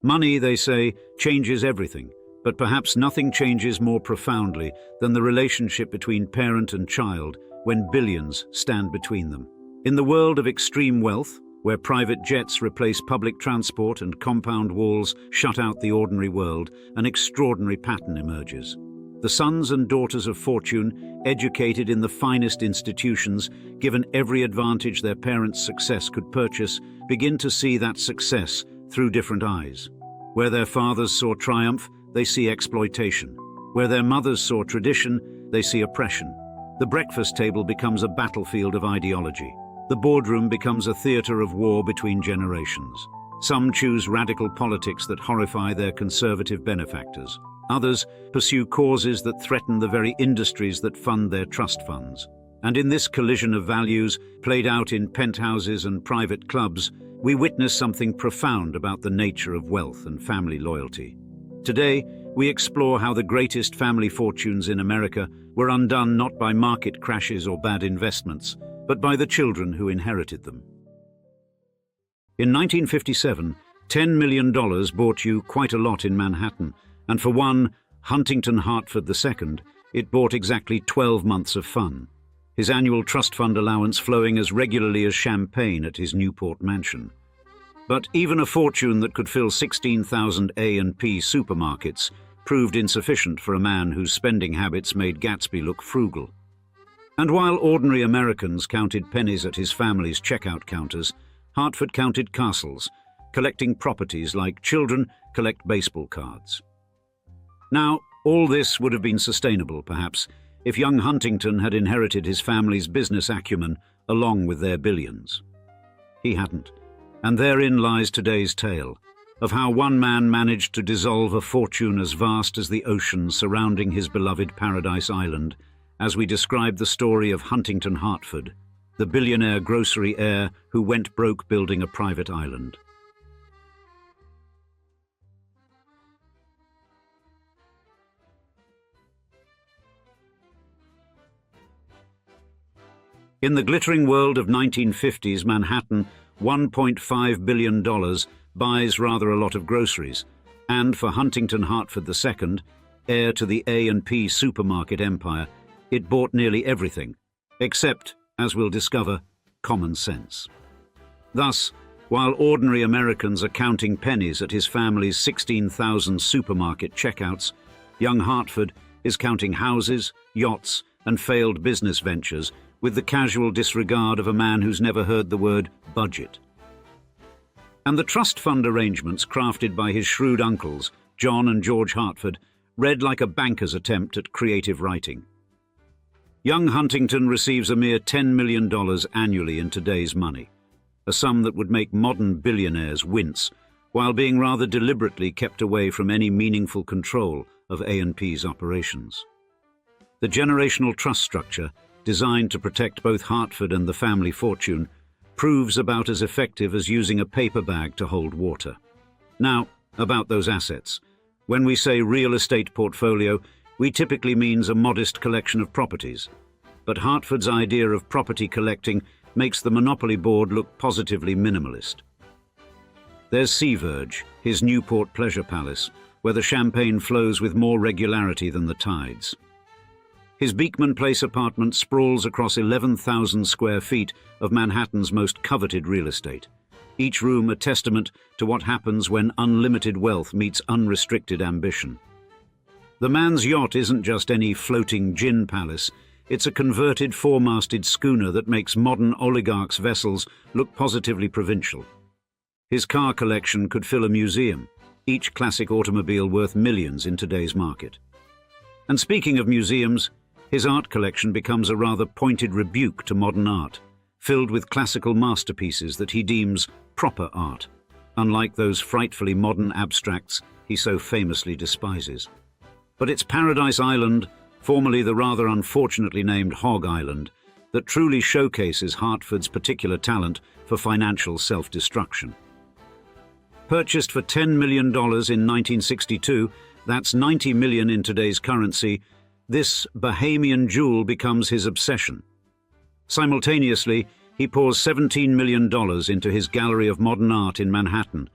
Money, they say, changes everything, but perhaps nothing changes more profoundly than the relationship between parent and child when billions stand between them. In the world of extreme wealth, where private jets replace public transport and compound walls shut out the ordinary world, an extraordinary pattern emerges. The sons and daughters of fortune, educated in the finest institutions, given every advantage their parents' success could purchase, begin to see that success through different eyes. Where their fathers saw triumph, they see exploitation. Where their mothers saw tradition, they see oppression. The breakfast table becomes a battlefield of ideology. The boardroom becomes a theater of war between generations. Some choose radical politics that horrify their conservative benefactors. Others pursue causes that threaten the very industries that fund their trust funds. And in this collision of values, played out in penthouses and private clubs, we witness something profound about the nature of wealth and family loyalty. Today, we explore how the greatest family fortunes in America were undone not by market crashes or bad investments, but by the children who inherited them. In 1957, $10 million bought you quite a lot in Manhattan, and for one, Huntington Hartford II, it bought exactly 12 months of fun, his annual trust fund allowance flowing as regularly as champagne at his Newport mansion. But even a fortune that could fill 16,000 A&P supermarkets proved insufficient for a man whose spending habits made Gatsby look frugal. And while ordinary Americans counted pennies at his family's checkout counters, Hartford counted castles, collecting properties like children collect baseball cards. Now, all this would have been sustainable, perhaps, if young Huntington had inherited his family's business acumen along with their billions. He hadn't, and therein lies today's tale, of how one man managed to dissolve a fortune as vast as the ocean surrounding his beloved Paradise Island, as we describe the story of Huntington Hartford, the billionaire grocery heir who went broke building a private island. In the glittering world of 1950s Manhattan, $1.5 billion buys rather a lot of groceries, and for Huntington Hartford II, heir to the A&P supermarket empire, it bought nearly everything, except, as we'll discover, common sense. Thus, while ordinary Americans are counting pennies at his family's 16,000 supermarket checkouts, young Hartford is counting houses, yachts, and failed business ventures with the casual disregard of a man who's never heard the word budget. And the trust fund arrangements crafted by his shrewd uncles, John and George Hartford, read like a banker's attempt at creative writing. Young Huntington receives a mere $10 million annually in today's money, a sum that would make modern billionaires wince, while being rather deliberately kept away from any meaningful control of A&P's operations. The generational trust structure, designed to protect both Hartford and the family fortune, proves about as effective as using a paper bag to hold water. Now, about those assets. When we say real estate portfolio, we typically means a modest collection of properties. But Hartford's idea of property collecting makes the Monopoly board look positively minimalist. There's Sea Verge, his Newport pleasure palace, where the champagne flows with more regularity than the tides. His Beekman Place apartment sprawls across 11,000 square feet of Manhattan's most coveted real estate, each room a testament to what happens when unlimited wealth meets unrestricted ambition. The man's yacht isn't just any floating gin palace, it's a converted four-masted schooner that makes modern oligarchs' vessels look positively provincial. His car collection could fill a museum, each classic automobile worth millions in today's market. And speaking of museums, his art collection becomes a rather pointed rebuke to modern art, filled with classical masterpieces that he deems proper art, unlike those frightfully modern abstracts he so famously despises. But it's Paradise Island, formerly the rather unfortunately named Hog Island, that truly showcases Hartford's particular talent for financial self-destruction. Purchased for $10 million in 1962, that's $90 million in today's currency, this Bahamian jewel becomes his obsession. Simultaneously, he pours $17 million into his gallery of modern art in Manhattan,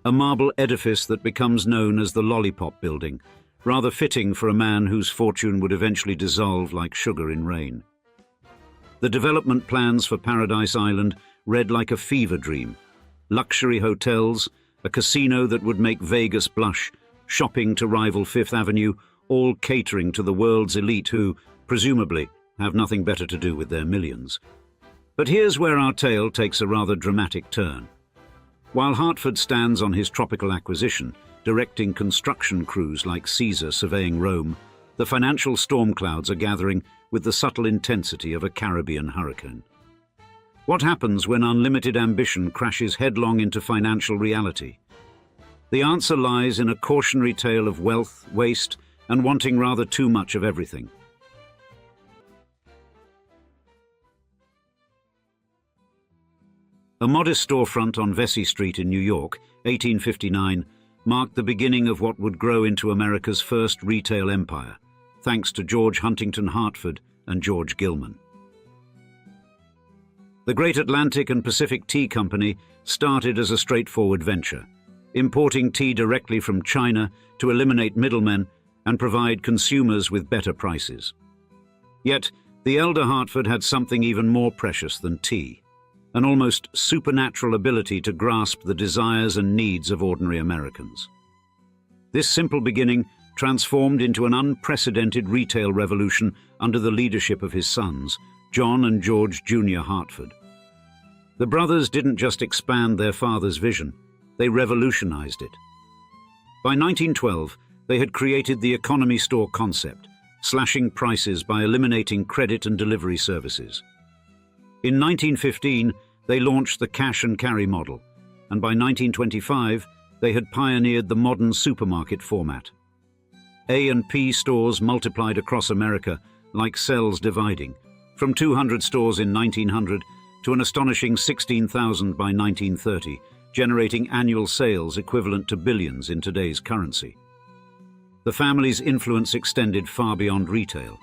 a marble edifice that becomes known as the Lollipop Building, rather fitting for a man whose fortune would eventually dissolve like sugar in rain. The development plans for Paradise Island read like a fever dream. Luxury hotels, a casino that would make Vegas blush, shopping to rival Fifth Avenue, all catering to the world's elite who, presumably, have nothing better to do with their millions. But here's where our tale takes a rather dramatic turn. While Hartford stands on his tropical acquisition, directing construction crews like Caesar surveying Rome, the financial storm clouds are gathering with the subtle intensity of a Caribbean hurricane. What happens when unlimited ambition crashes headlong into financial reality? The answer lies in a cautionary tale of wealth, waste, and wanting rather too much of everything. A modest storefront on Vesey Street in New York, 1859, marked the beginning of what would grow into America's first retail empire, thanks to George Huntington Hartford and George Gilman. The Great Atlantic and Pacific Tea Company started as a straightforward venture, importing tea directly from China to eliminate middlemen and provide consumers with better prices. Yet, the elder Hartford had something even more precious than tea, an almost supernatural ability to grasp the desires and needs of ordinary Americans. This simple beginning transformed into an unprecedented retail revolution under the leadership of his sons, John and George Jr. Hartford. The brothers didn't just expand their father's vision, they revolutionized it. By 1912, they had created the economy store concept, slashing prices by eliminating credit and delivery services. In 1915, they launched the cash and carry model, and by 1925, they had pioneered the modern supermarket format. A&P stores multiplied across America like cells dividing, from 200 stores in 1900 to an astonishing 16,000 by 1930, generating annual sales equivalent to billions in today's currency. The family's influence extended far beyond retail.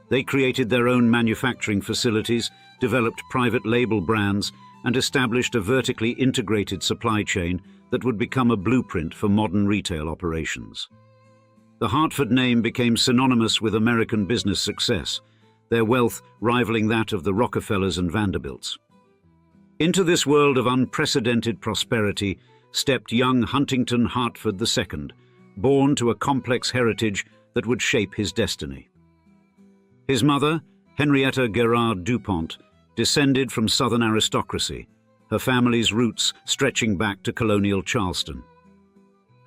They created their own manufacturing facilities, developed private label brands, and established a vertically integrated supply chain that would become a blueprint for modern retail operations. The Hartford name became synonymous with American business success, their wealth rivaling that of the Rockefellers and Vanderbilts. Into this world of unprecedented prosperity stepped young Huntington Hartford II, born to a complex heritage that would shape his destiny. His mother, Henrietta Gerard DuPont, descended from Southern aristocracy, her family's roots stretching back to colonial Charleston.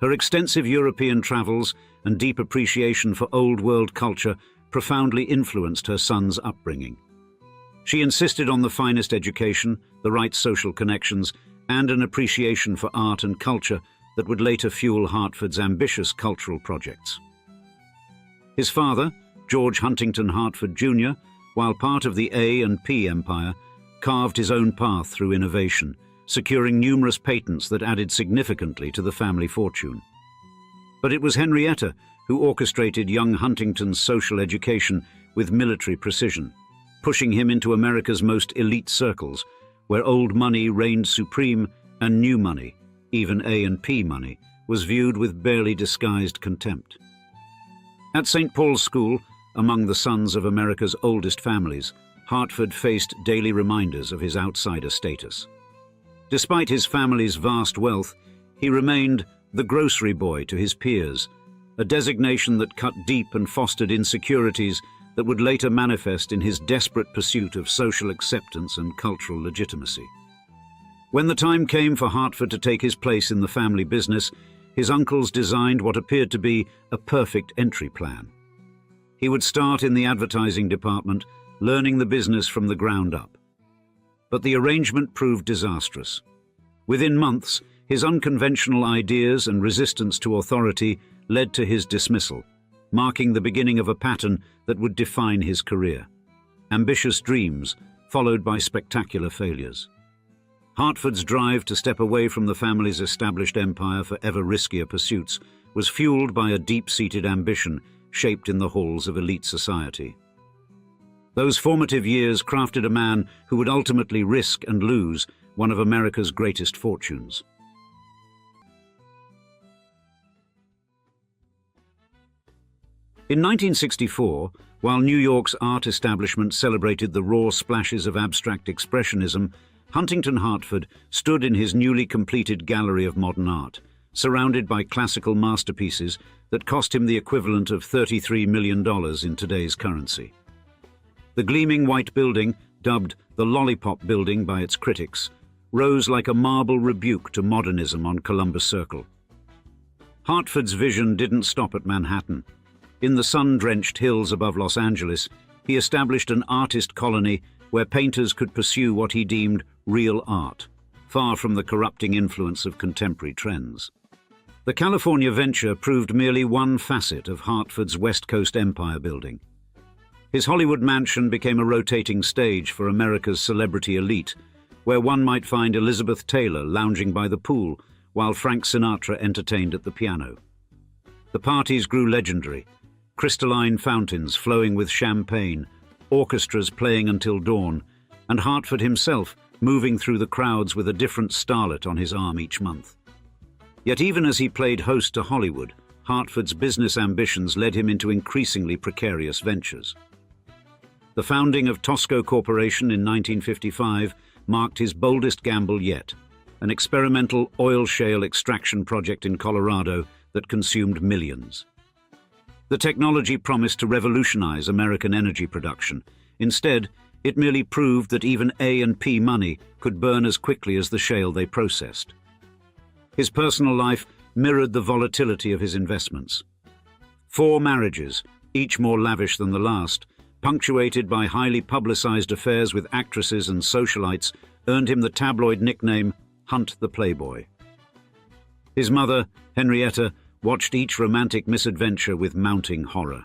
Her extensive European travels and deep appreciation for Old World culture profoundly influenced her son's upbringing. She insisted on the finest education, the right social connections, and an appreciation for art and culture that would later fuel Hartford's ambitious cultural projects. His father, George Huntington Hartford Jr., while part of the A&P empire, carved his own path through innovation, securing numerous patents that added significantly to the family fortune. But it was Henrietta who orchestrated young Huntington's social education with military precision, pushing him into America's most elite circles, where old money reigned supreme and new money, even A&P money, was viewed with barely disguised contempt. At St. Paul's School, among the sons of America's oldest families, Hartford faced daily reminders of his outsider status. Despite his family's vast wealth, he remained the grocery boy to his peers, a designation that cut deep and fostered insecurities that would later manifest in his desperate pursuit of social acceptance and cultural legitimacy. When the time came for Hartford to take his place in the family business, his uncles designed what appeared to be a perfect entry plan. He would start in the advertising department, learning the business from the ground up. But the arrangement proved disastrous. Within months, his unconventional ideas and resistance to authority led to his dismissal, marking the beginning of a pattern that would define his career. Ambitious dreams, followed by spectacular failures. Hartford's drive to step away from the family's established empire for ever riskier pursuits was fueled by a deep-seated ambition shaped in the halls of elite society. Those formative years crafted a man who would ultimately risk and lose one of America's greatest fortunes. In 1964, while New York's art establishment celebrated the raw splashes of abstract expressionism, Huntington Hartford stood in his newly completed gallery of modern art, surrounded by classical masterpieces that cost him the equivalent of $33 million in today's currency. The gleaming white building, dubbed the Lollipop Building by its critics, rose like a marble rebuke to modernism on Columbus Circle. Hartford's vision didn't stop at Manhattan. In the sun-drenched hills above Los Angeles, he established an artist colony where painters could pursue what he deemed real art, far from the corrupting influence of contemporary trends. The California venture proved merely one facet of Hartford's West Coast empire building. His Hollywood mansion became a rotating stage for America's celebrity elite, where one might find Elizabeth Taylor lounging by the pool while Frank Sinatra entertained at the piano. The parties grew legendary, crystalline fountains flowing with champagne, orchestras playing until dawn, and Hartford himself moving through the crowds with a different starlet on his arm each month. Yet even as he played host to Hollywood, Hartford's business ambitions led him into increasingly precarious ventures. The founding of Tosco Corporation in 1955 marked his boldest gamble yet, an experimental oil shale extraction project in Colorado that consumed millions. The technology promised to revolutionize American energy production. Instead, it merely proved that even A&P money could burn as quickly as the shale they processed. His personal life mirrored the volatility of his investments. 4 marriages, each more lavish than the last, punctuated by highly publicized affairs with actresses and socialites, earned him the tabloid nickname Hunt the Playboy. His mother, Henrietta, watched each romantic misadventure with mounting horror.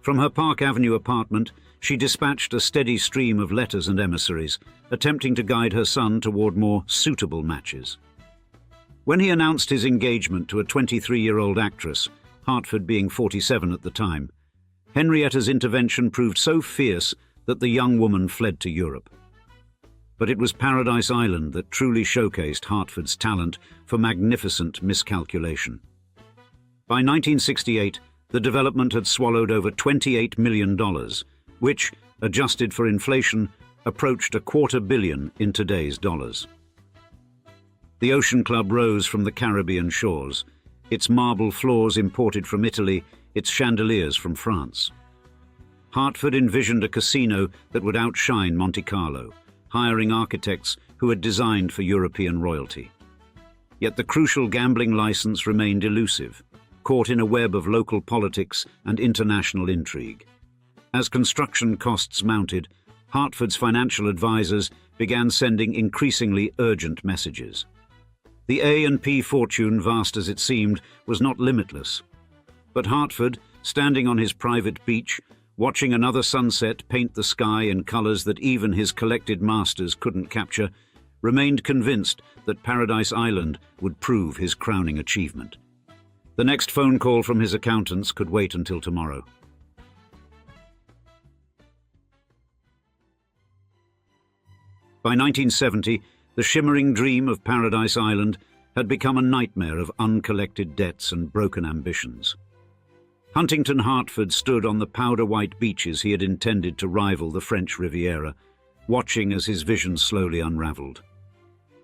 From her Park Avenue apartment, she dispatched a steady stream of letters and emissaries, attempting to guide her son toward more suitable matches. When he announced his engagement to a 23-year-old actress, Hartford being 47 at the time, Henrietta's intervention proved so fierce that the young woman fled to Europe. But it was Paradise Island that truly showcased Hartford's talent for magnificent miscalculation. By 1968, the development had swallowed over $28 million, which, adjusted for inflation, approached $250 million in today's dollars. The Ocean Club rose from the Caribbean shores, its marble floors imported from Italy, its chandeliers from France. Hartford envisioned a casino that would outshine Monte Carlo, hiring architects who had designed for European royalty. Yet the crucial gambling license remained elusive, caught in a web of local politics and international intrigue. As construction costs mounted, Hartford's financial advisors began sending increasingly urgent messages. The A&P fortune, vast as it seemed, was not limitless. But Hartford, standing on his private beach, watching another sunset paint the sky in colors that even his collected masters couldn't capture, remained convinced that Paradise Island would prove his crowning achievement. The next phone call from his accountants could wait until tomorrow. By 1970, the shimmering dream of Paradise Island had become a nightmare of uncollected debts and broken ambitions. Huntington Hartford stood on the powder-white beaches he had intended to rival the French Riviera, watching as his vision slowly unraveled.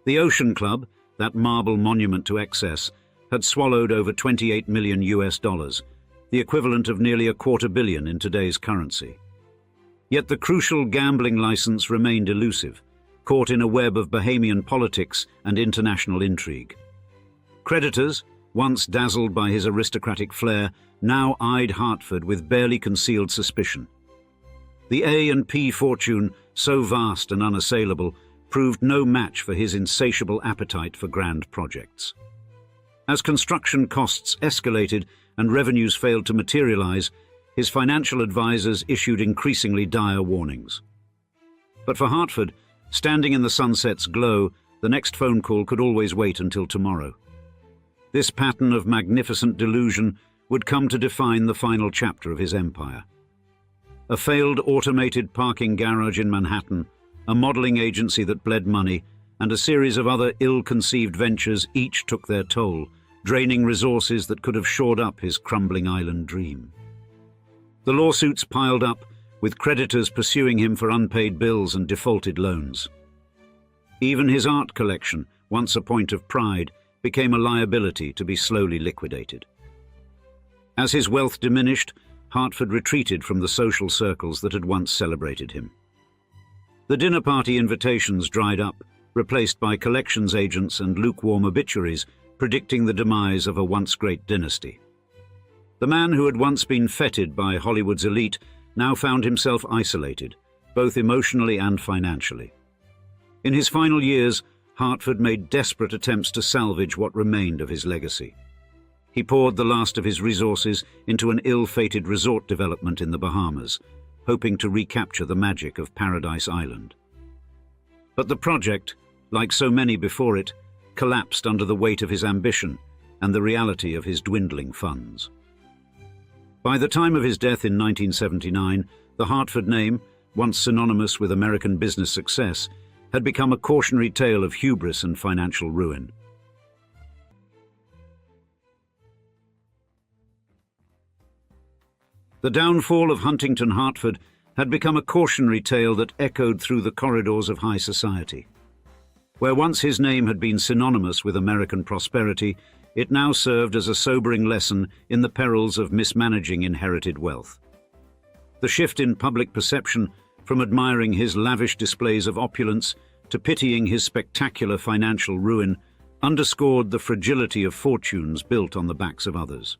The Ocean Club, that marble monument to excess, had swallowed over $28 million, the equivalent of nearly $250 million in today's currency. Yet the crucial gambling license remained elusive, caught in a web of Bahamian politics and international intrigue. Creditors, once dazzled by his aristocratic flair, now eyed Hartford with barely concealed suspicion. The A&P fortune, so vast and unassailable, proved no match for his insatiable appetite for grand projects. As construction costs escalated and revenues failed to materialize, his financial advisors issued increasingly dire warnings. But for Hartford, standing in the sunset's glow, the next phone call could always wait until tomorrow. This pattern of magnificent delusion would come to define the final chapter of his empire. A failed automated parking garage in Manhattan, a modeling agency that bled money, and a series of other ill-conceived ventures each took their toll, draining resources that could have shored up his crumbling island dream. The lawsuits piled up, with creditors pursuing him for unpaid bills and defaulted loans. Even his art collection, once a point of pride, became a liability to be slowly liquidated. As his wealth diminished, Hartford retreated from the social circles that had once celebrated him. The dinner party invitations dried up, replaced by collections agents and lukewarm obituaries predicting the demise of a once great dynasty. The man who had once been feted by Hollywood's elite now found himself isolated, both emotionally and financially. In his final years, Hartford made desperate attempts to salvage what remained of his legacy. He poured the last of his resources into an ill-fated resort development in the Bahamas, hoping to recapture the magic of Paradise Island. But the project, like so many before it, collapsed under the weight of his ambition and the reality of his dwindling funds. By the time of his death in 1979, the Hartford name, once synonymous with American business success, had become a cautionary tale of hubris and financial ruin. The downfall of Huntington Hartford had become a cautionary tale that echoed through the corridors of high society. Where once his name had been synonymous with American prosperity, it now served as a sobering lesson in the perils of mismanaging inherited wealth. The shift in public perception, from admiring his lavish displays of opulence to pitying his spectacular financial ruin, underscored the fragility of fortunes built on the backs of others.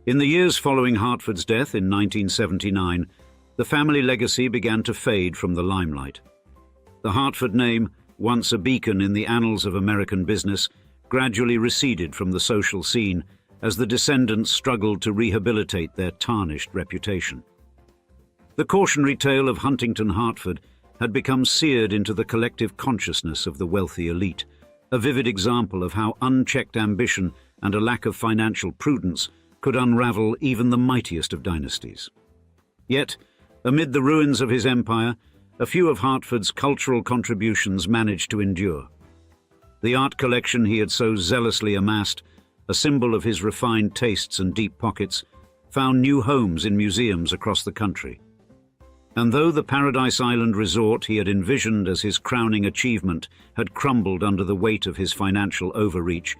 In the years following Hartford's death in 1979, the family legacy began to fade from the limelight. The Hartford name, once a beacon in the annals of American business, gradually receded from the social scene as the descendants struggled to rehabilitate their tarnished reputation. The cautionary tale of Huntington Hartford had become seared into the collective consciousness of the wealthy elite, a vivid example of how unchecked ambition and a lack of financial prudence could unravel even the mightiest of dynasties. Yet, amid the ruins of his empire, a few of Hartford's cultural contributions managed to endure. The art collection he had so zealously amassed, a symbol of his refined tastes and deep pockets, found new homes in museums across the country. And though the Paradise Island resort he had envisioned as his crowning achievement had crumbled under the weight of his financial overreach,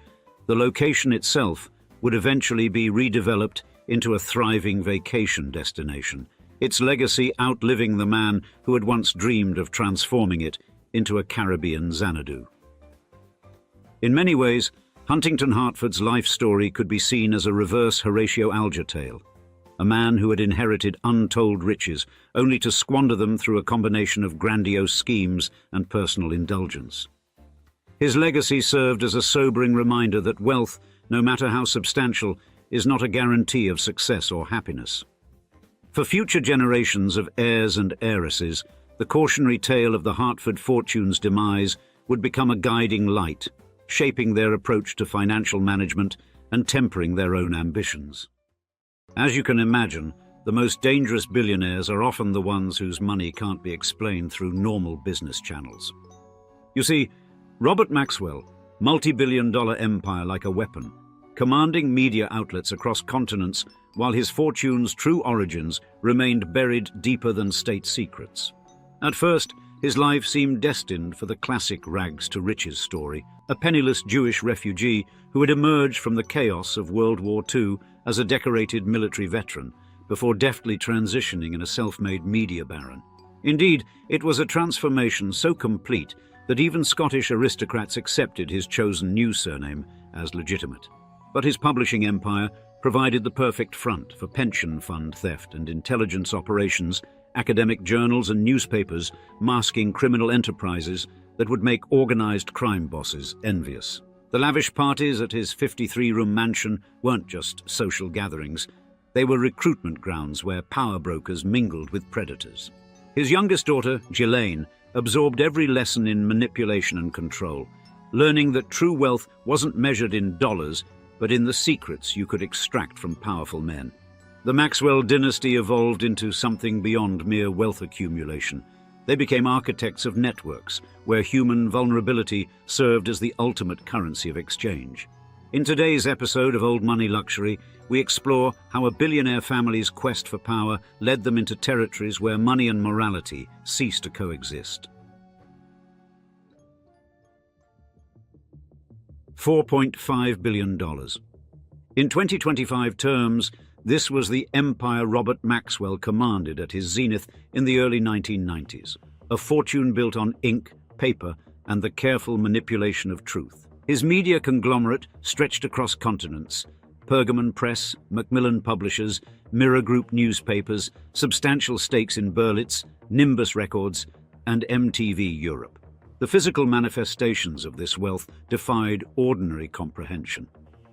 the location itself would eventually be redeveloped into a thriving vacation destination, its legacy outliving the man who had once dreamed of transforming it into a Caribbean Xanadu. In many ways, Huntington Hartford's life story could be seen as a reverse Horatio Alger tale, a man who had inherited untold riches only to squander them through a combination of grandiose schemes and personal indulgence. His legacy served as a sobering reminder that wealth, no matter how substantial, is not a guarantee of success or happiness. For future generations of heirs and heiresses, the cautionary tale of the Hartford fortune's demise would become a guiding light, shaping their approach to financial management and tempering their own ambitions. As you can imagine, the most dangerous billionaires are often the ones whose money can't be explained through normal business channels. You see, Robert Maxwell, multi-billion-dollar empire like a weapon, commanding media outlets across continents while his fortune's true origins remained buried deeper than state secrets. At first, his life seemed destined for the classic rags to riches story, a penniless Jewish refugee who had emerged from the chaos of World War II as a decorated military veteran, before deftly transitioning in a self-made media baron. Indeed, it was a transformation so complete that even Scottish aristocrats accepted his chosen new surname as legitimate. But his publishing empire provided the perfect front for pension fund theft and intelligence operations, academic journals and newspapers masking criminal enterprises that would make organized crime bosses envious. The lavish parties at his 53-room mansion weren't just social gatherings. They were recruitment grounds where power brokers mingled with predators. His youngest daughter, Ghislaine, absorbed every lesson in manipulation and control, learning that true wealth wasn't measured in dollars, but in the secrets you could extract from powerful men. The Maxwell dynasty evolved into something beyond mere wealth accumulation. They became architects of networks, where human vulnerability served as the ultimate currency of exchange. In today's episode of Old Money Luxury, we explore how a billionaire family's quest for power led them into territories where money and morality cease to coexist. $4.5 billion. In 2025 terms, this was the empire Robert Maxwell commanded at his zenith in the early 1990s, a fortune built on ink, paper, and the careful manipulation of truth. His media conglomerate stretched across continents: Pergamon Press, Macmillan Publishers, Mirror Group newspapers, substantial stakes in Berlitz, Nimbus Records, and MTV Europe. The physical manifestations of this wealth defied ordinary comprehension.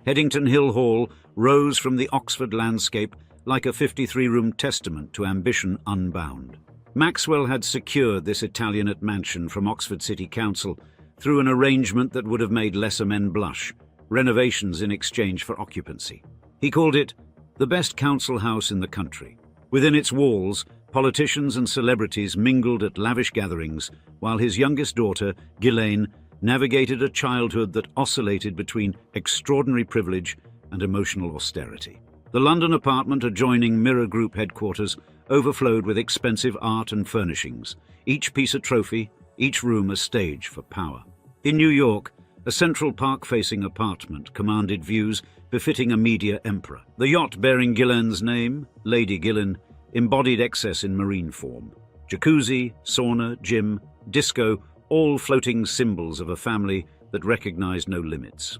Headington Hill Hall rose from the Oxford landscape like a 53-room testament to ambition unbound. Maxwell had secured this Italianate mansion from Oxford City Council through an arrangement that would have made lesser men blush: renovations in exchange for occupancy. He called it the best council house in the country. Within its walls, politicians and celebrities mingled at lavish gatherings, while his youngest daughter, Ghislaine, navigated a childhood that oscillated between extraordinary privilege and emotional austerity. The London apartment adjoining Mirror Group headquarters overflowed with expensive art and furnishings, each piece a trophy, each room a stage for power. In New York, a Central Park-facing apartment commanded views befitting a media emperor. The yacht bearing Ghislaine's name, Lady Ghislaine, embodied excess in marine form. Jacuzzi, sauna, gym, disco, all floating symbols of a family that recognized no limits.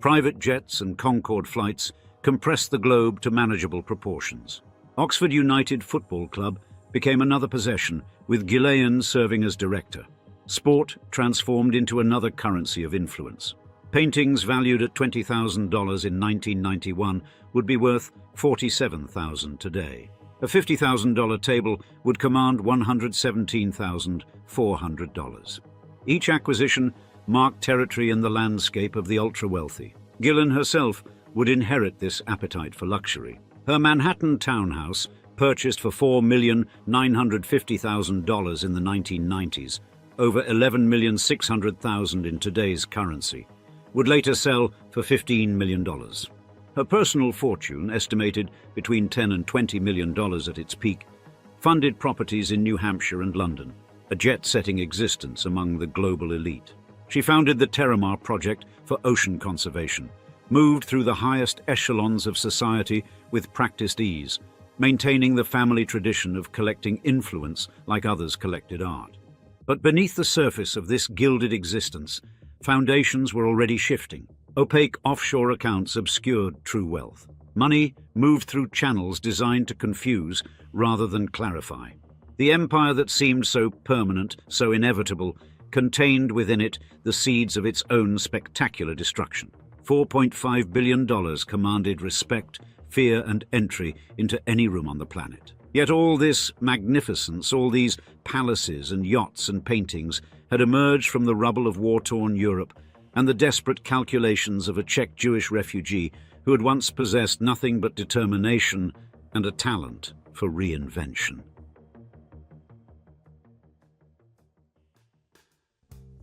Private jets and Concorde flights compressed the globe to manageable proportions. Oxford United Football Club became another possession, with Ghislaine serving as director. Sport transformed into another currency of influence. Paintings valued at $20,000 in 1991 would be worth $47,000 today. A $50,000 table would command $117,400. Each acquisition marked territory in the landscape of the ultra-wealthy. Ghislaine herself would inherit this appetite for luxury. Her Manhattan townhouse, purchased for $4,950,000 in the 1990s, over $11,600,000 in today's currency, would later sell for $15 million. Her personal fortune, estimated between $10 and $20 million at its peak, funded properties in New Hampshire and London, a jet-setting existence among the global elite. She founded the Terramar Project for ocean conservation, moved through the highest echelons of society with practiced ease, maintaining the family tradition of collecting influence like others collected art. But beneath the surface of this gilded existence, foundations were already shifting. Opaque offshore accounts obscured true wealth. Money moved through channels designed to confuse rather than clarify. The empire that seemed so permanent, so inevitable, contained within it the seeds of its own spectacular destruction. $4.5 billion commanded respect, fear, and entry into any room on the planet. Yet all this magnificence, all these palaces and yachts and paintings, had emerged from the rubble of war-torn Europe and the desperate calculations of a Czech Jewish refugee who had once possessed nothing but determination and a talent for reinvention.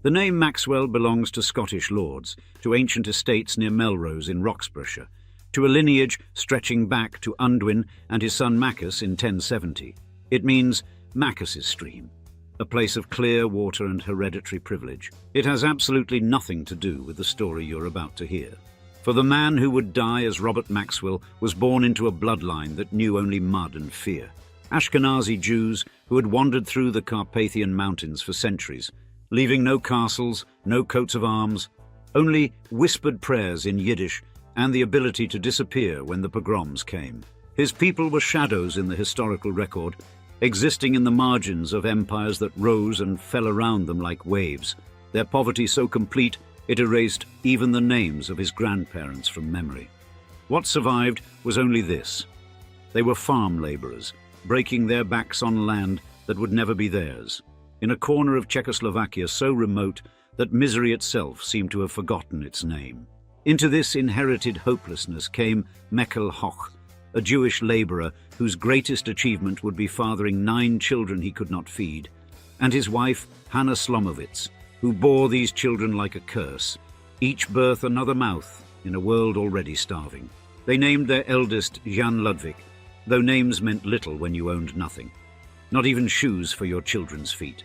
The name Maxwell belongs to Scottish lords, to ancient estates near Melrose in Roxburghshire, to a lineage stretching back to Unwin and his son Maccus in 1070. It means Maccus's stream, a place of clear water and hereditary privilege. It has absolutely nothing to do with the story you're about to hear. For the man who would die as Robert Maxwell was born into a bloodline that knew only mud and fear. Ashkenazi Jews who had wandered through the Carpathian Mountains for centuries, leaving no castles, no coats of arms, only whispered prayers in Yiddish and the ability to disappear when the pogroms came. His people were shadows in the historical record, existing in the margins of empires that rose and fell around them like waves, their poverty so complete it erased even the names of his grandparents from memory. What survived was only this: they were farm laborers, breaking their backs on land that would never be theirs, in a corner of Czechoslovakia so remote that misery itself seemed to have forgotten its name. Into this inherited hopelessness came Meckel Hoch, a Jewish laborer whose greatest achievement would be fathering 9 children he could not feed, and his wife Hannah Slomowitz, who bore these children like a curse, each birth another mouth, in a world already starving. They named their eldest Jan Ludwig, though names meant little when you owned nothing. Not even shoes for your children's feet.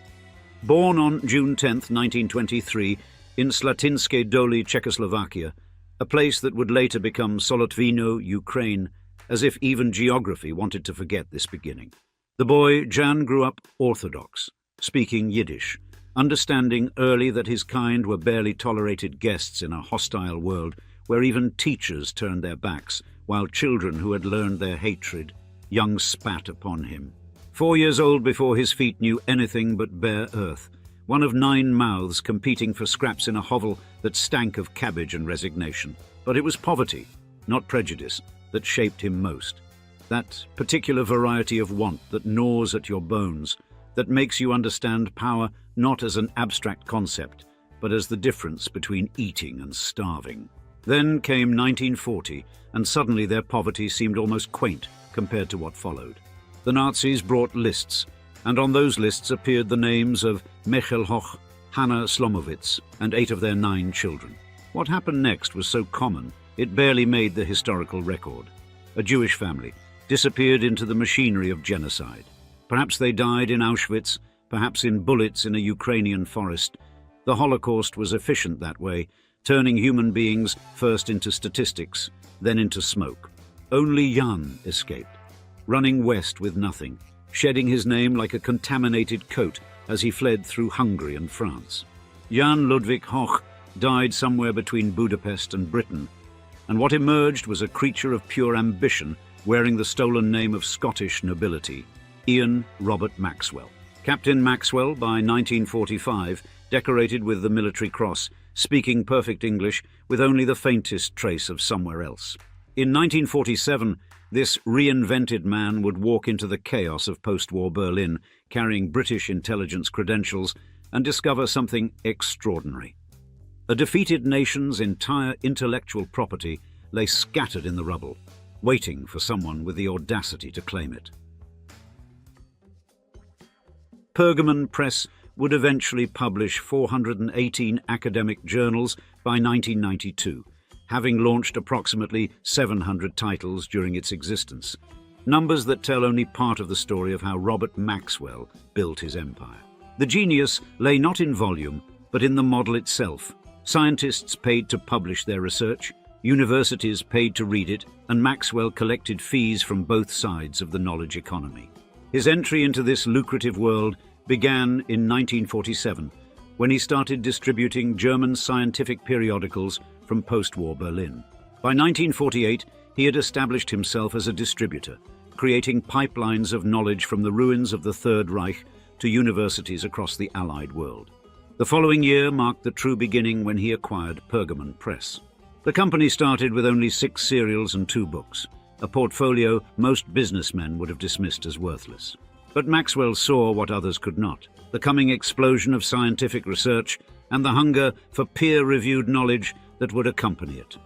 Born on June 10, 1923, in Slatinské Doly, Czechoslovakia, a place that would later become Solotvino, Ukraine, as if even geography wanted to forget this beginning. The boy, Jan, grew up Orthodox, speaking Yiddish, understanding early that his kind were barely tolerated guests in a hostile world where even teachers turned their backs, while children who had learned their hatred, young spat upon him. 4 years old before his feet knew anything but bare earth, one of 9 mouths competing for scraps in a hovel that stank of cabbage and resignation. But it was poverty, not prejudice, that shaped him most. That particular variety of want that gnaws at your bones, that makes you understand power not as an abstract concept, but as the difference between eating and starving. Then came 1940, and suddenly their poverty seemed almost quaint compared to what followed. The Nazis brought lists, and on those lists appeared the names of Michael Hoch, Hanna Slomowitz, and 8 of their 9 children. What happened next was so common, it barely made the historical record. A Jewish family disappeared into the machinery of genocide. Perhaps they died in Auschwitz, perhaps in bullets in a Ukrainian forest. The Holocaust was efficient that way, turning human beings first into statistics, then into smoke. Only Jan escaped, running west with nothing, shedding his name like a contaminated coat as he fled through Hungary and France. Jan Ludwig Hoch died somewhere between Budapest and Britain, and what emerged was a creature of pure ambition wearing the stolen name of Scottish nobility, Ian Robert Maxwell. Captain Maxwell, by 1945, decorated with the Military Cross, speaking perfect English with only the faintest trace of somewhere else. In 1947, this reinvented man would walk into the chaos of post-war Berlin, carrying British intelligence credentials, and discover something extraordinary. A defeated nation's entire intellectual property lay scattered in the rubble, waiting for someone with the audacity to claim it. Pergamon Press would eventually publish 418 academic journals by 1992, having launched approximately 700 titles during its existence, numbers that tell only part of the story of how Robert Maxwell built his empire. The genius lay not in volume, but in the model itself. Scientists paid to publish their research, universities paid to read it, and Maxwell collected fees from both sides of the knowledge economy. His entry into this lucrative world began in 1947, when he started distributing German scientific periodicals from post-war Berlin. By 1948, he had established himself as a distributor, creating pipelines of knowledge from the ruins of the Third Reich to universities across the Allied world. The following year marked the true beginning when he acquired Pergamon Press. The company started with only 6 serials and 2 books, a portfolio most businessmen would have dismissed as worthless. But Maxwell saw what others could not: the coming explosion of scientific research and the hunger for peer-reviewed knowledge that would accompany it.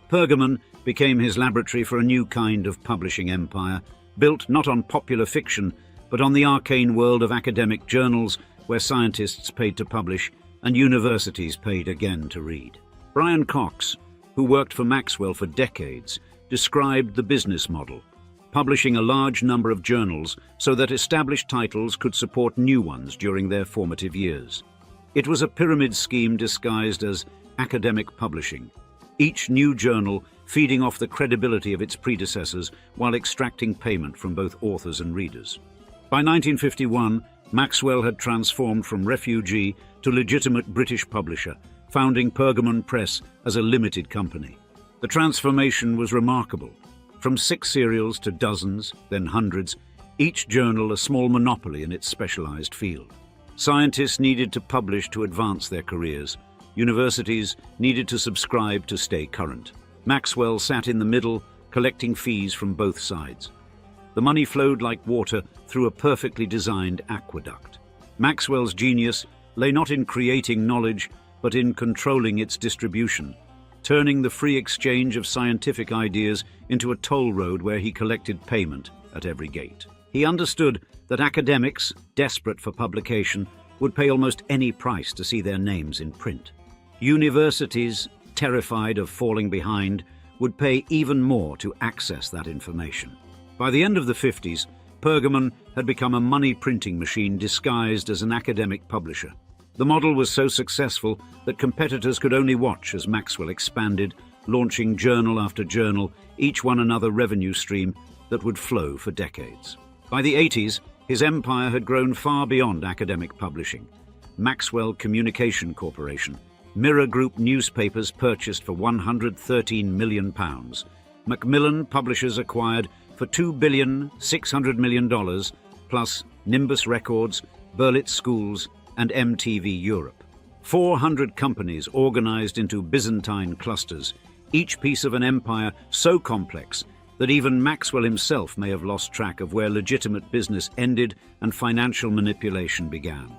Pergamon became his laboratory for a new kind of publishing empire, built not on popular fiction, but on the arcane world of academic journals where scientists paid to publish and universities paid again to read. Brian Cox, who worked for Maxwell for decades, described the business model: publishing a large number of journals so that established titles could support new ones during their formative years. It was a pyramid scheme disguised as academic publishing, each new journal feeding off the credibility of its predecessors while extracting payment from both authors and readers. By 1951, Maxwell had transformed from refugee to legitimate British publisher, founding Pergamon Press as a limited company. The transformation was remarkable. From 6 serials to dozens, then hundreds, each journal a small monopoly in its specialized field. Scientists needed to publish to advance their careers. Universities needed to subscribe to stay current. Maxwell sat in the middle, collecting fees from both sides. The money flowed like water through a perfectly designed aqueduct. Maxwell's genius lay not in creating knowledge, but in controlling its distribution, turning the free exchange of scientific ideas into a toll road where he collected payment at every gate. He understood that academics, desperate for publication, would pay almost any price to see their names in print. Universities, terrified of falling behind, would pay even more to access that information. By the end of the 50s, Pergamon had become a money-printing machine disguised as an academic publisher. The model was so successful that competitors could only watch as Maxwell expanded, launching journal after journal, each one another revenue stream that would flow for decades. By the 80s, his empire had grown far beyond academic publishing. Maxwell Communication Corporation, Mirror Group newspapers purchased for £113 million. Macmillan Publishers acquired for $2.6 billion, plus Nimbus Records, Berlitz Schools, and MTV Europe. 400 companies organized into Byzantine clusters, each piece of an empire so complex that even Maxwell himself may have lost track of where legitimate business ended and financial manipulation began.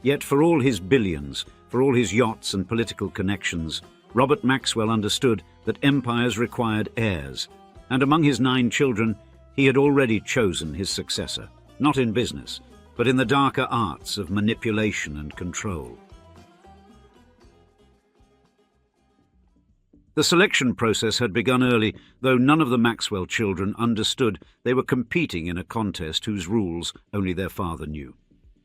Yet for all his billions, for all his yachts and political connections, Robert Maxwell understood that empires required heirs, and among his 9 children, he had already chosen his successor, not in business, but in the darker arts of manipulation and control. The selection process had begun early, though none of the Maxwell children understood they were competing in a contest whose rules only their father knew.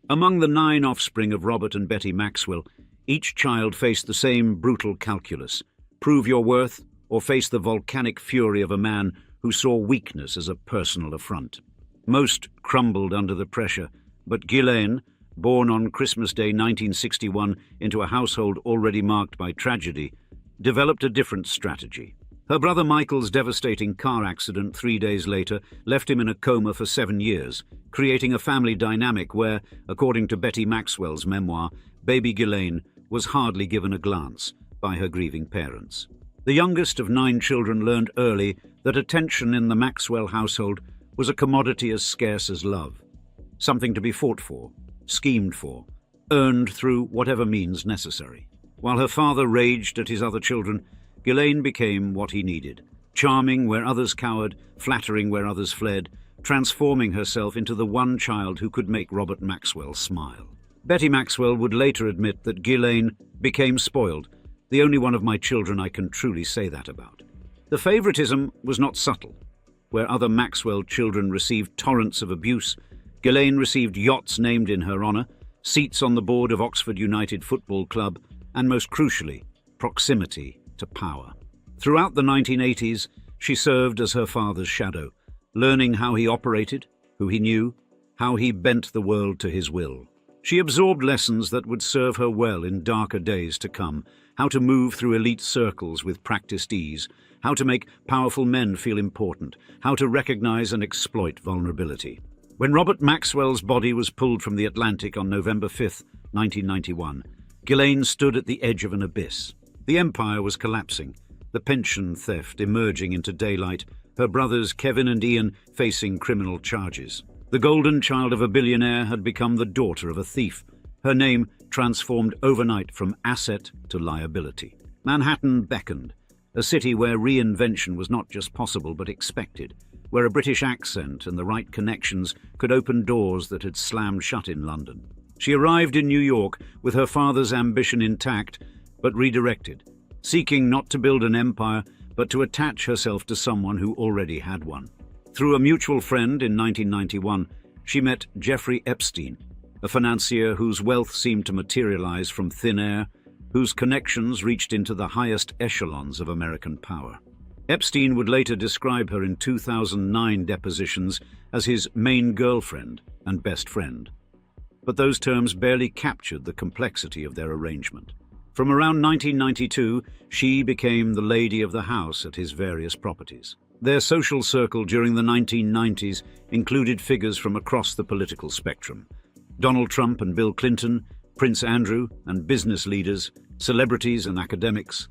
Among the 9 offspring of Robert and Betty Maxwell, each child faced the same brutal calculus: prove your worth or face the volcanic fury of a man who saw weakness as a personal affront. Most crumbled under the pressure, but Ghislaine, born on Christmas Day 1961 into a household already marked by tragedy, developed a different strategy. Her brother Michael's devastating car accident 3 days later left him in a coma for 7 years, creating a family dynamic where, according to Betty Maxwell's memoir, baby Ghislaine was hardly given a glance by her grieving parents. The youngest of 9 children learned early that attention in the Maxwell household was a commodity as scarce as love, something to be fought for, schemed for, earned through whatever means necessary. While her father raged at his other children, Ghislaine became what he needed, charming where others cowered, flattering where others fled, transforming herself into the one child who could make Robert Maxwell smile. Betty Maxwell would later admit that Ghislaine became spoiled, the only one of my children I can truly say that about. The favoritism was not subtle. Where other Maxwell children received torrents of abuse, Ghislaine received yachts named in her honor, seats on the board of Oxford United Football Club, and most crucially, proximity to power. Throughout the 1980s, she served as her father's shadow, learning how he operated, who he knew, how he bent the world to his will. She absorbed lessons that would serve her well in darker days to come, how to move through elite circles with practiced ease, how to make powerful men feel important, how to recognize and exploit vulnerability. When Robert Maxwell's body was pulled from the Atlantic on November 5, 1991, Ghislaine stood at the edge of an abyss. The empire was collapsing, the pension theft emerging into daylight, her brothers Kevin and Ian facing criminal charges. The golden child of a billionaire had become the daughter of a thief, her name transformed overnight from asset to liability. Manhattan beckoned, a city where reinvention was not just possible but expected, where a British accent and the right connections could open doors that had slammed shut in London. She arrived in New York with her father's ambition intact, but redirected, seeking not to build an empire, but to attach herself to someone who already had one. Through a mutual friend in 1991, she met Jeffrey Epstein, a financier whose wealth seemed to materialize from thin air, whose connections reached into the highest echelons of American power. Epstein would later describe her in 2009 depositions as his main girlfriend and best friend. But those terms barely captured the complexity of their arrangement. From around 1992, she became the lady of the house at his various properties. Their social circle during the 1990s included figures from across the political spectrum: Donald Trump and Bill Clinton, Prince Andrew and business leaders, celebrities and academics,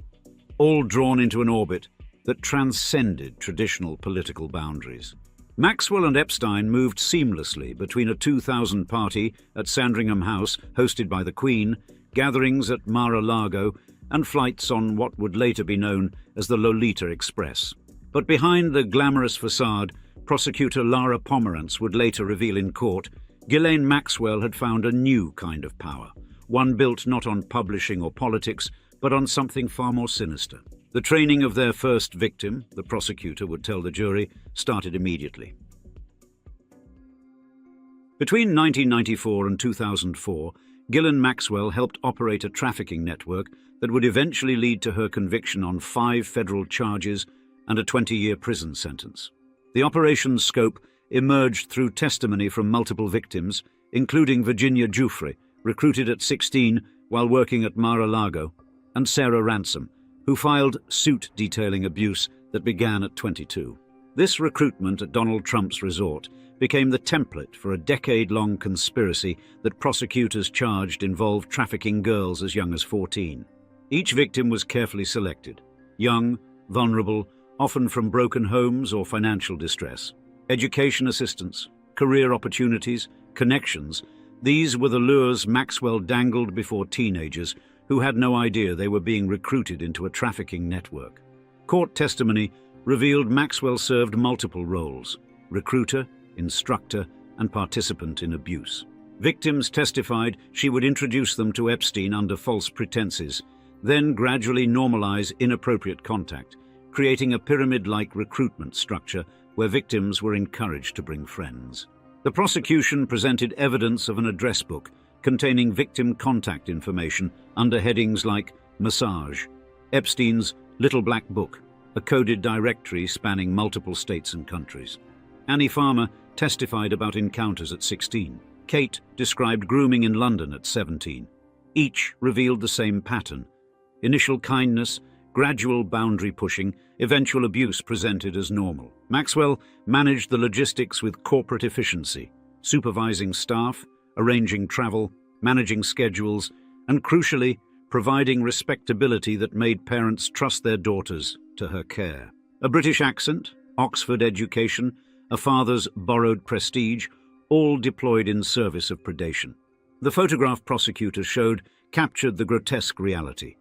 all drawn into an orbit that transcended traditional political boundaries. Maxwell and Epstein moved seamlessly between a 2,000 party at Sandringham House hosted by the Queen, gatherings at Mar-a-Lago, and flights on what would later be known as the Lolita Express. But behind the glamorous facade, prosecutor Lara Pomerantz would later reveal in court, Ghislaine Maxwell had found a new kind of power, one built not on publishing or politics, but on something far more sinister: The training of their first victim, the prosecutor would tell the jury, started immediately. Between 1994 and 2004, Ghislaine Maxwell helped operate a trafficking network that would eventually lead to her conviction on 5 federal charges and a 20-year prison sentence. The operation's scope emerged through testimony from multiple victims, including Virginia Giuffre, recruited at 16 while working at Mar-a-Lago, and Sarah Ransom, who filed suit detailing abuse that began at 22. This recruitment at Donald Trump's resort became the template for a decade-long conspiracy that prosecutors charged involved trafficking girls as young as 14. Each victim was carefully selected: young, vulnerable, often from broken homes or financial distress. Education assistance, career opportunities, connections — these were the lures Maxwell dangled before teenagers who had no idea they were being recruited into a trafficking network. Court testimony revealed Maxwell served multiple roles: recruiter, instructor, and participant in abuse. Victims testified she would introduce them to Epstein under false pretenses, then gradually normalize inappropriate contact, creating a pyramid-like recruitment structure where victims were encouraged to bring friends. The prosecution presented evidence of an address book containing victim contact information under headings like massage, Epstein's Little Black Book, a coded directory spanning multiple states and countries. Annie Farmer testified about encounters at 16. Kate described grooming in London at 17. Each revealed the same pattern: initial kindness, gradual boundary pushing, eventual abuse presented as normal. Maxwell managed the logistics with corporate efficiency, supervising staff, arranging travel, managing schedules, and crucially, providing respectability that made parents trust their daughters to her care. A British accent, Oxford education, a father's borrowed prestige, all deployed in service of predation. The photograph prosecutors showed captured the grotesque reality.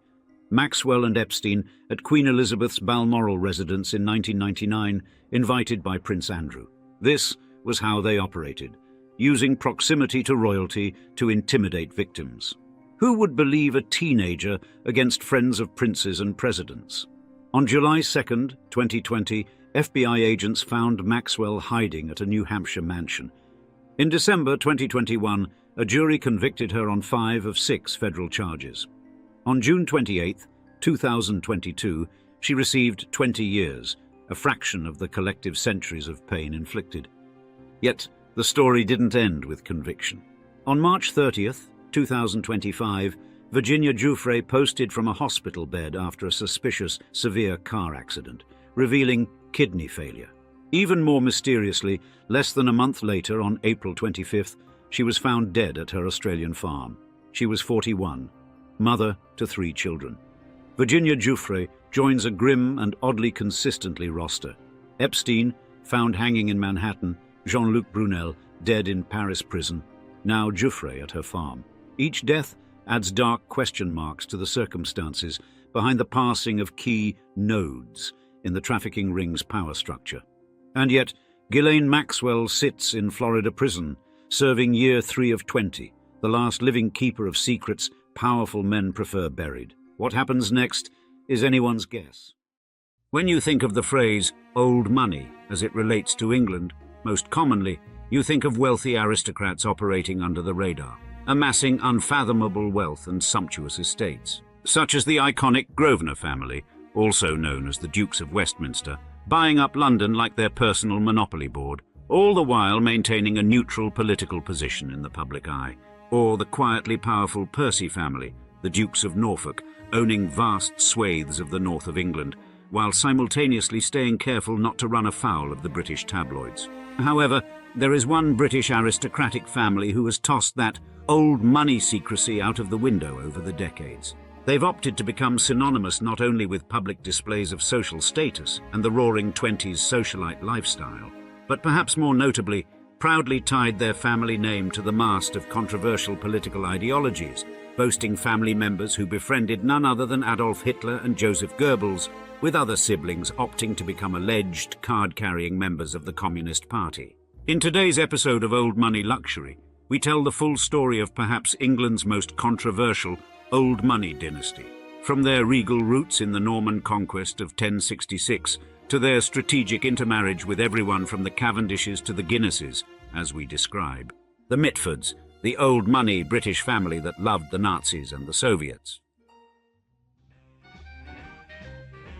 Maxwell and Epstein at Queen Elizabeth's Balmoral residence in 1999, invited by Prince Andrew. This was how they operated, using proximity to royalty to intimidate victims. Who would believe a teenager against friends of princes and presidents? On July 2, 2020, FBI agents found Maxwell hiding at a New Hampshire mansion. In December 2021, a jury convicted her on 5 of 6 federal charges. On June 28, 2022, she received 20 years, a fraction of the collective centuries of pain inflicted. Yet, the story didn't end with conviction. On March 30, 2025, Virginia Giuffre posted from a hospital bed after a suspicious severe car accident, revealing kidney failure. Even more mysteriously, less than a month later, on April 25th, she was found dead at her Australian farm. She was 41, mother to 3 children. Virginia Giuffre joins a grim and oddly consistently roster. Epstein, found hanging in Manhattan; Jean-Luc Brunel, dead in Paris prison; now Giuffre at her farm. Each death adds dark question marks to the circumstances behind the passing of key nodes in the trafficking ring's power structure. And yet, Ghislaine Maxwell sits in Florida prison, serving year 3 of 20, the last living keeper of secrets powerful men prefer buried. What happens next is anyone's guess. When you think of the phrase old money as it relates to England, most commonly, you think of wealthy aristocrats operating under the radar, amassing unfathomable wealth and sumptuous estates, such as the iconic Grosvenor family, also known as the Dukes of Westminster, buying up London like their personal monopoly board, all the while maintaining a neutral political position in the public eye. Or the quietly powerful Percy family, the Dukes of Norfolk, owning vast swathes of the north of England, while simultaneously staying careful not to run afoul of the British tabloids. However, there is one British aristocratic family who has tossed that old money secrecy out of the window over the decades. They've opted to become synonymous not only with public displays of social status and the roaring 20s socialite lifestyle, but perhaps more notably, proudly tied their family name to the mast of controversial political ideologies, boasting family members who befriended none other than Adolf Hitler and Joseph Goebbels, with other siblings opting to become alleged card-carrying members of the Communist Party. In today's episode of Old Money Luxury, we tell the full story of perhaps England's most controversial old money dynasty. From their regal roots in the Norman conquest of 1066 to their strategic intermarriage with everyone from the Cavendishes to the Guinnesses, as we describe. The Mitfords, the old money British family that loved the Nazis and the Soviets.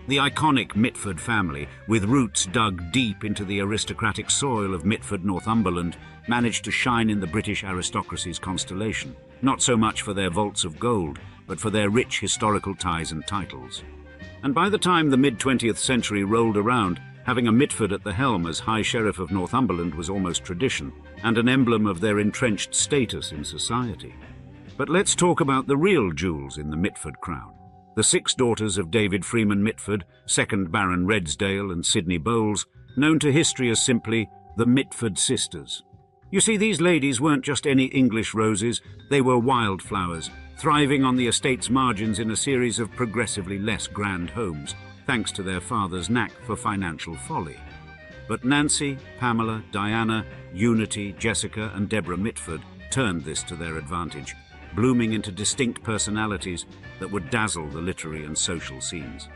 The iconic Mitford family, with roots dug deep into the aristocratic soil of Mitford, Northumberland, managed to shine in the British aristocracy's constellation, not so much for their vaults of gold, but for their rich historical ties and titles. And by the time the mid-20th century rolled around, having a Mitford at the helm as High Sheriff of Northumberland was almost tradition, and an emblem of their entrenched status in society. But let's talk about the real jewels in the Mitford crown. The 6 daughters of David Freeman Mitford, 2nd Baron Redesdale and Sidney Bowles, known to history as simply the Mitford Sisters. You see, these ladies weren't just any English roses, they were wildflowers, thriving on the estate's margins in a series of progressively less grand homes, thanks to their father's knack for financial folly. But Nancy, Pamela, Diana, Unity, Jessica and Deborah Mitford turned this to their advantage, blooming into distinct personalities that would dazzle the literary and social scenes.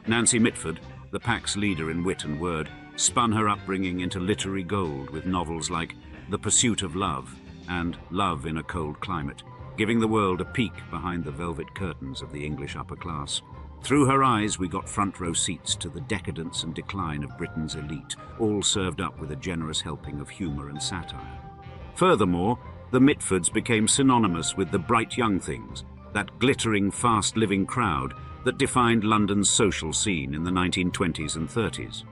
Nancy Mitford, the pack's leader in wit and word, spun her upbringing into literary gold with novels like The Pursuit of Love and Love in a Cold Climate, giving the world a peek behind the velvet curtains of the English upper class. Through her eyes we got front row seats to the decadence and decline of Britain's elite, all served up with a generous helping of humour and satire. Furthermore, the Mitfords became synonymous with the bright young things, that glittering, fast-living crowd that defined London's social scene in the 1920s and 30s.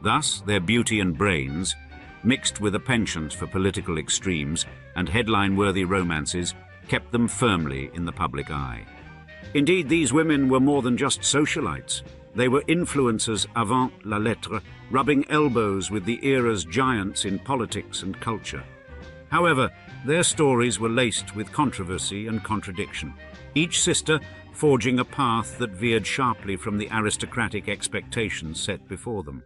Thus, their beauty and brains, mixed with a penchant for political extremes and headline-worthy romances, kept them firmly in the public eye. Indeed, these women were more than just socialites. They were influencers avant la lettre, rubbing elbows with the era's giants in politics and culture. However, their stories were laced with controversy and contradiction, each sister forging a path that veered sharply from the aristocratic expectations set before them.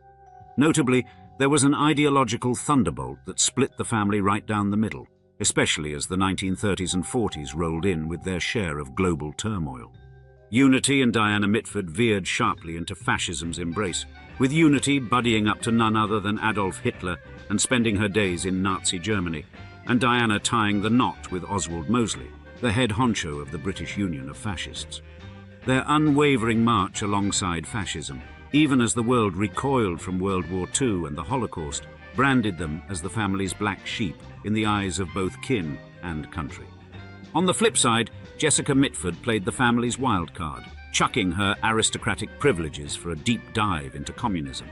Notably, there was an ideological thunderbolt that split the family right down the middle, especially as the 1930s and 40s rolled in with their share of global turmoil. Unity and Diana Mitford veered sharply into fascism's embrace, with Unity buddying up to none other than Adolf Hitler and spending her days in Nazi Germany, and Diana tying the knot with Oswald Mosley, the head honcho of the British Union of Fascists. Their unwavering march alongside fascism, even as the world recoiled from World War II and the Holocaust, branded them as the family's black sheep in the eyes of both kin and country. On the flip side, Jessica Mitford played the family's wild card, chucking her aristocratic privileges for a deep dive into communism.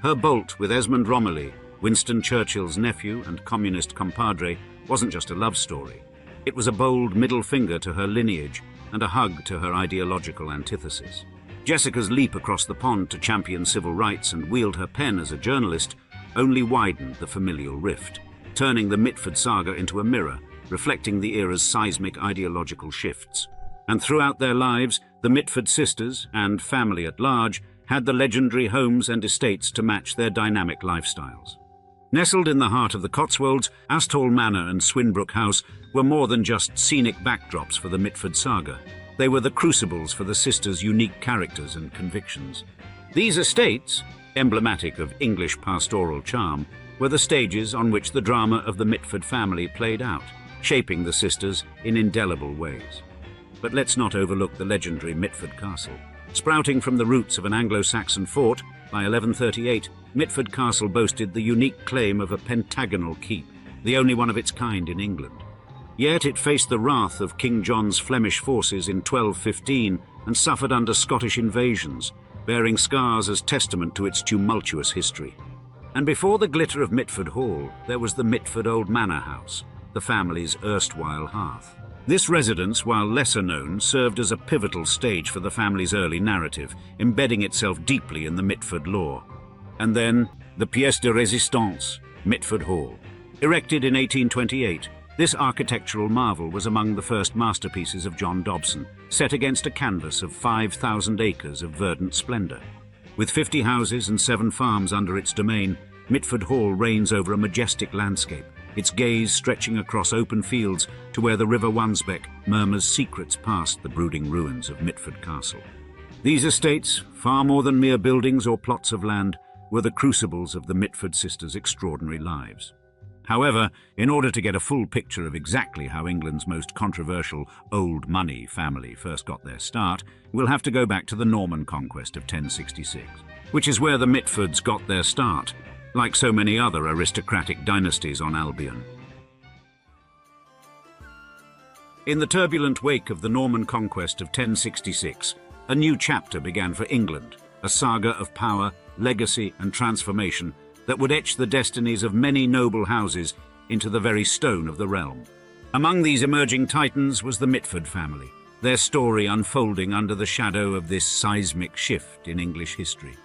Her bolt with Esmond Romilly, Winston Churchill's nephew and communist compadre, wasn't just a love story. It was a bold middle finger to her lineage and a hug to her ideological antithesis. Jessica's leap across the pond to champion civil rights and wield her pen as a journalist only widened the familial rift, turning the Mitford saga into a mirror, reflecting the era's seismic ideological shifts. And throughout their lives, the Mitford sisters, and family at large, had the legendary homes and estates to match their dynamic lifestyles. Nestled in the heart of the Cotswolds, Asthall Manor and Swinbrook House were more than just scenic backdrops for the Mitford saga. They were the crucibles for the sisters' unique characters and convictions. These estates, emblematic of English pastoral charm, were the stages on which the drama of the Mitford family played out, shaping the sisters in indelible ways. But let's not overlook the legendary Mitford Castle. Sprouting from the roots of an Anglo-Saxon fort, by 1138, Mitford Castle boasted the unique claim of a pentagonal keep, the only one of its kind in England. Yet it faced the wrath of King John's Flemish forces in 1215 and suffered under Scottish invasions, bearing scars as testament to its tumultuous history. And before the glitter of Mitford Hall, there was the Mitford Old Manor House, the family's erstwhile hearth. This residence, while lesser known, served as a pivotal stage for the family's early narrative, embedding itself deeply in the Mitford lore. And then, the pièce de résistance, Mitford Hall. Erected in 1828, this architectural marvel was among the first masterpieces of John Dobson, set against a canvas of 5,000 acres of verdant splendour. With 50 houses and 7 farms under its domain, Mitford Hall reigns over a majestic landscape, its gaze stretching across open fields to where the River Wansbeck murmurs secrets past the brooding ruins of Mitford Castle. These estates, far more than mere buildings or plots of land, were the crucibles of the Mitford sisters' extraordinary lives. However, in order to get a full picture of exactly how England's most controversial old money family first got their start, we'll have to go back to the Norman conquest of 1066, which is where the Mitfords got their start, like so many other aristocratic dynasties on Albion. In the turbulent wake of the Norman conquest of 1066, a new chapter began for England, a saga of power, legacy and transformation that would etch the destinies of many noble houses into the very stone of the realm. Among these emerging titans was the Mitford family, their story unfolding under the shadow of this seismic shift in English history.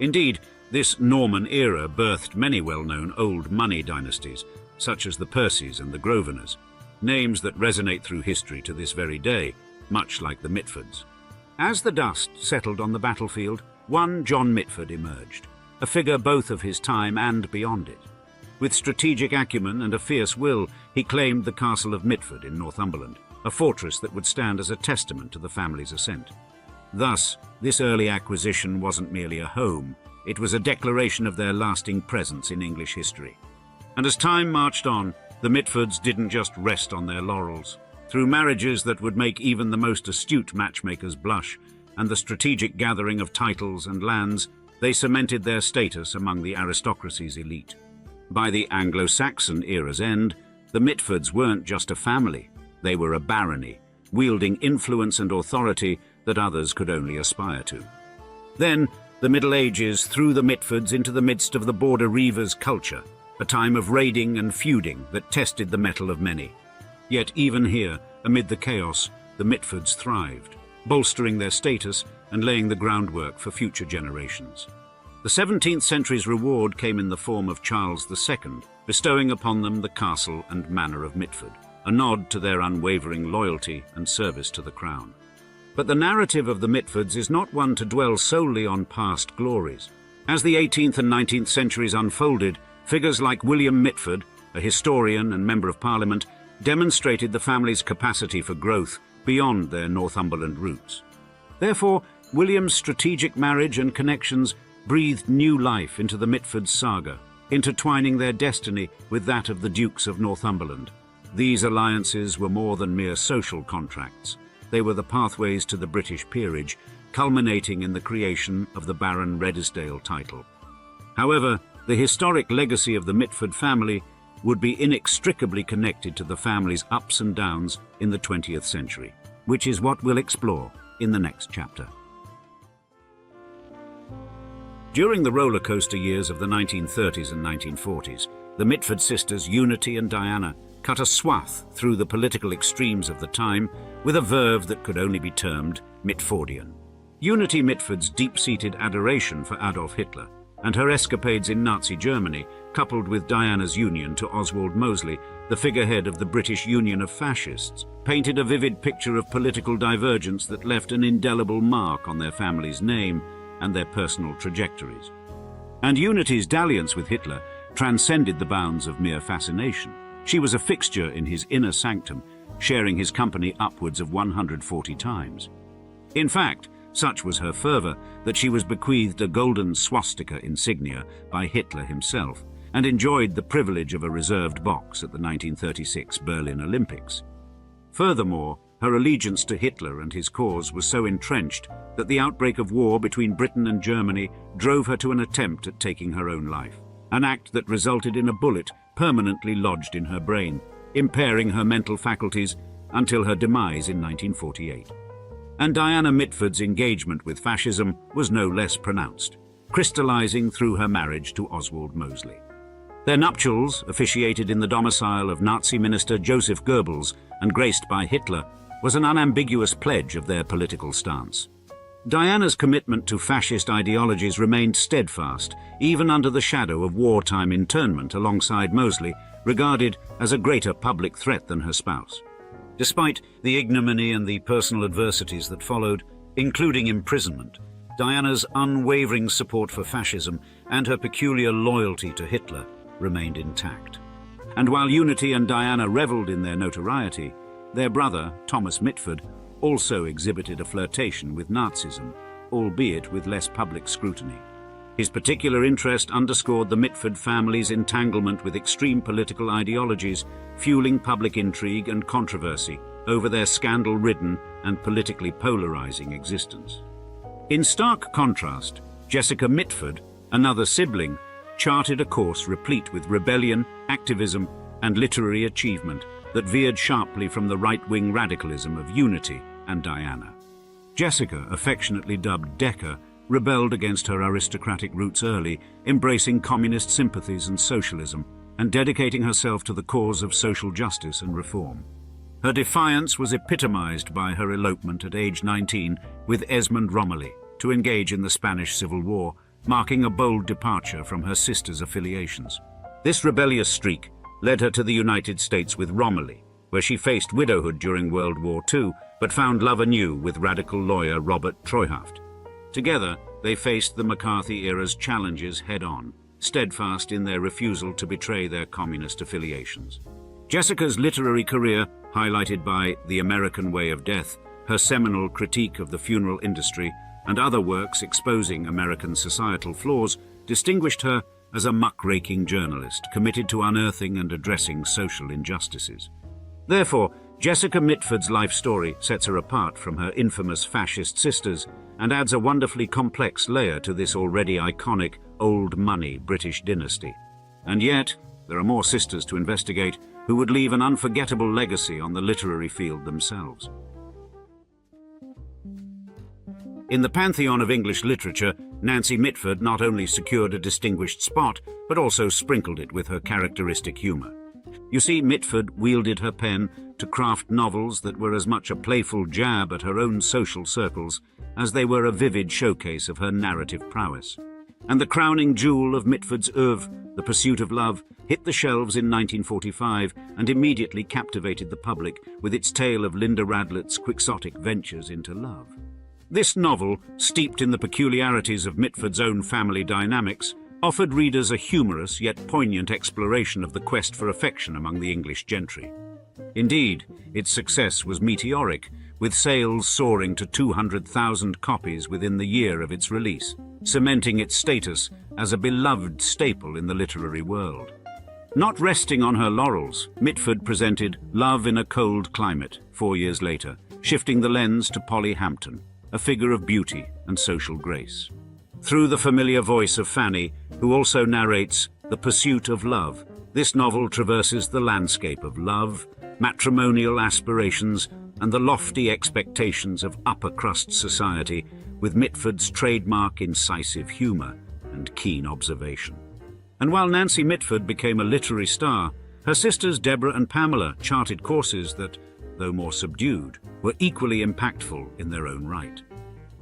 Indeed, this Norman era birthed many well-known old money dynasties, such as the Percys and the Grosvenors, names that resonate through history to this very day, much like the Mitfords. As the dust settled on the battlefield, one John Mitford emerged, a figure both of his time and beyond it. With strategic acumen and a fierce will, he claimed the castle of Mitford in Northumberland, a fortress that would stand as a testament to the family's ascent. Thus, this early acquisition wasn't merely a home, it was a declaration of their lasting presence in English history. And as time marched on, the Mitfords didn't just rest on their laurels. Through marriages that would make even the most astute matchmakers blush, and the strategic gathering of titles and lands, they cemented their status among the aristocracy's elite. By the Anglo-Saxon era's end, the Mitfords weren't just a family, they were a barony, wielding influence and authority that others could only aspire to. Then, the Middle Ages threw the Mitfords into the midst of the border reivers' culture, a time of raiding and feuding that tested the mettle of many. Yet even here, amid the chaos, the Mitfords thrived, bolstering their status and laying the groundwork for future generations. The 17th century's reward came in the form of Charles II, bestowing upon them the castle and manor of Mitford, a nod to their unwavering loyalty and service to the crown. But the narrative of the Mitfords is not one to dwell solely on past glories. As the 18th and 19th centuries unfolded, figures like William Mitford, a historian and Member of Parliament, demonstrated the family's capacity for growth beyond their Northumberland roots. Therefore, William's strategic marriage and connections breathed new life into the Mitford saga, intertwining their destiny with that of the Dukes of Northumberland. These alliances were more than mere social contracts. They were the pathways to the British peerage, culminating in the creation of the Baron Redesdale title. However, the historic legacy of the Mitford family would be inextricably connected to the family's ups and downs in the 20th century, which is what we'll explore in the next chapter. During the roller coaster years of the 1930s and 1940s, the Mitford sisters Unity and Diana cut a swath through the political extremes of the time with a verve that could only be termed Mitfordian. Unity Mitford's deep-seated adoration for Adolf Hitler and her escapades in Nazi Germany, coupled with Diana's union to Oswald Mosley, the figurehead of the British Union of Fascists, painted a vivid picture of political divergence that left an indelible mark on their family's name and their personal trajectories. And Unity's dalliance with Hitler transcended the bounds of mere fascination. She was a fixture in his inner sanctum, sharing his company upwards of 140 times. In fact, such was her fervour that she was bequeathed a golden swastika insignia by Hitler himself and enjoyed the privilege of a reserved box at the 1936 Berlin Olympics. Furthermore, her allegiance to Hitler and his cause was so entrenched that the outbreak of war between Britain and Germany drove her to an attempt at taking her own life, an act that resulted in a bullet permanently lodged in her brain, impairing her mental faculties until her demise in 1948. And Diana Mitford's engagement with fascism was no less pronounced, crystallizing through her marriage to Oswald Mosley. Their nuptials, officiated in the domicile of Nazi minister Joseph Goebbels and graced by Hitler, was an unambiguous pledge of their political stance. Diana's commitment to fascist ideologies remained steadfast, even under the shadow of wartime internment alongside Mosley, regarded as a greater public threat than her spouse. Despite the ignominy and the personal adversities that followed, including imprisonment, Diana's unwavering support for fascism and her peculiar loyalty to Hitler remained intact. And while Unity and Diana revelled in their notoriety, their brother, Thomas Mitford, also exhibited a flirtation with Nazism, albeit with less public scrutiny. His particular interest underscored the Mitford family's entanglement with extreme political ideologies, fueling public intrigue and controversy over their scandal-ridden and politically polarizing existence. In stark contrast, Jessica Mitford, another sibling, charted a course replete with rebellion, activism, and literary achievement that veered sharply from the right-wing radicalism of Unity and Diana. Jessica, affectionately dubbed Decca, rebelled against her aristocratic roots early, embracing communist sympathies and socialism, and dedicating herself to the cause of social justice and reform. Her defiance was epitomized by her elopement at age 19 with Esmond Romilly to engage in the Spanish Civil War, marking a bold departure from her sister's affiliations. This rebellious streak led her to the United States with Romilly, where she faced widowhood during World War II, but found love anew with radical lawyer Robert Treuhaft. Together, they faced the McCarthy-era's challenges head-on, steadfast in their refusal to betray their communist affiliations. Jessica's literary career, highlighted by The American Way of Death, her seminal critique of the funeral industry, and other works exposing American societal flaws, distinguished her as a muckraking journalist committed to unearthing and addressing social injustices. Therefore, Jessica Mitford's life story sets her apart from her infamous fascist sisters and adds a wonderfully complex layer to this already iconic, old-money British dynasty. And yet, there are more sisters to investigate who would leave an unforgettable legacy on the literary field themselves. In the pantheon of English literature, Nancy Mitford not only secured a distinguished spot, but also sprinkled it with her characteristic humour. You see, Mitford wielded her pen to craft novels that were as much a playful jab at her own social circles as they were a vivid showcase of her narrative prowess. And the crowning jewel of Mitford's oeuvre, The Pursuit of Love, hit the shelves in 1945 and immediately captivated the public with its tale of Linda Radlett's quixotic ventures into love. This novel, steeped in the peculiarities of Mitford's own family dynamics, offered readers a humorous yet poignant exploration of the quest for affection among the English gentry. Indeed, its success was meteoric, with sales soaring to 200,000 copies within the year of its release, cementing its status as a beloved staple in the literary world. Not resting on her laurels, Mitford presented Love in a Cold Climate 4 years later, shifting the lens to Polly Hampton, a figure of beauty and social grace. Through the familiar voice of Fanny, who also narrates The Pursuit of Love, this novel traverses the landscape of love, matrimonial aspirations, and the lofty expectations of upper-crust society, with Mitford's trademark incisive humour and keen observation. And while Nancy Mitford became a literary star, her sisters Deborah and Pamela charted courses that, though more subdued, were equally impactful in their own right.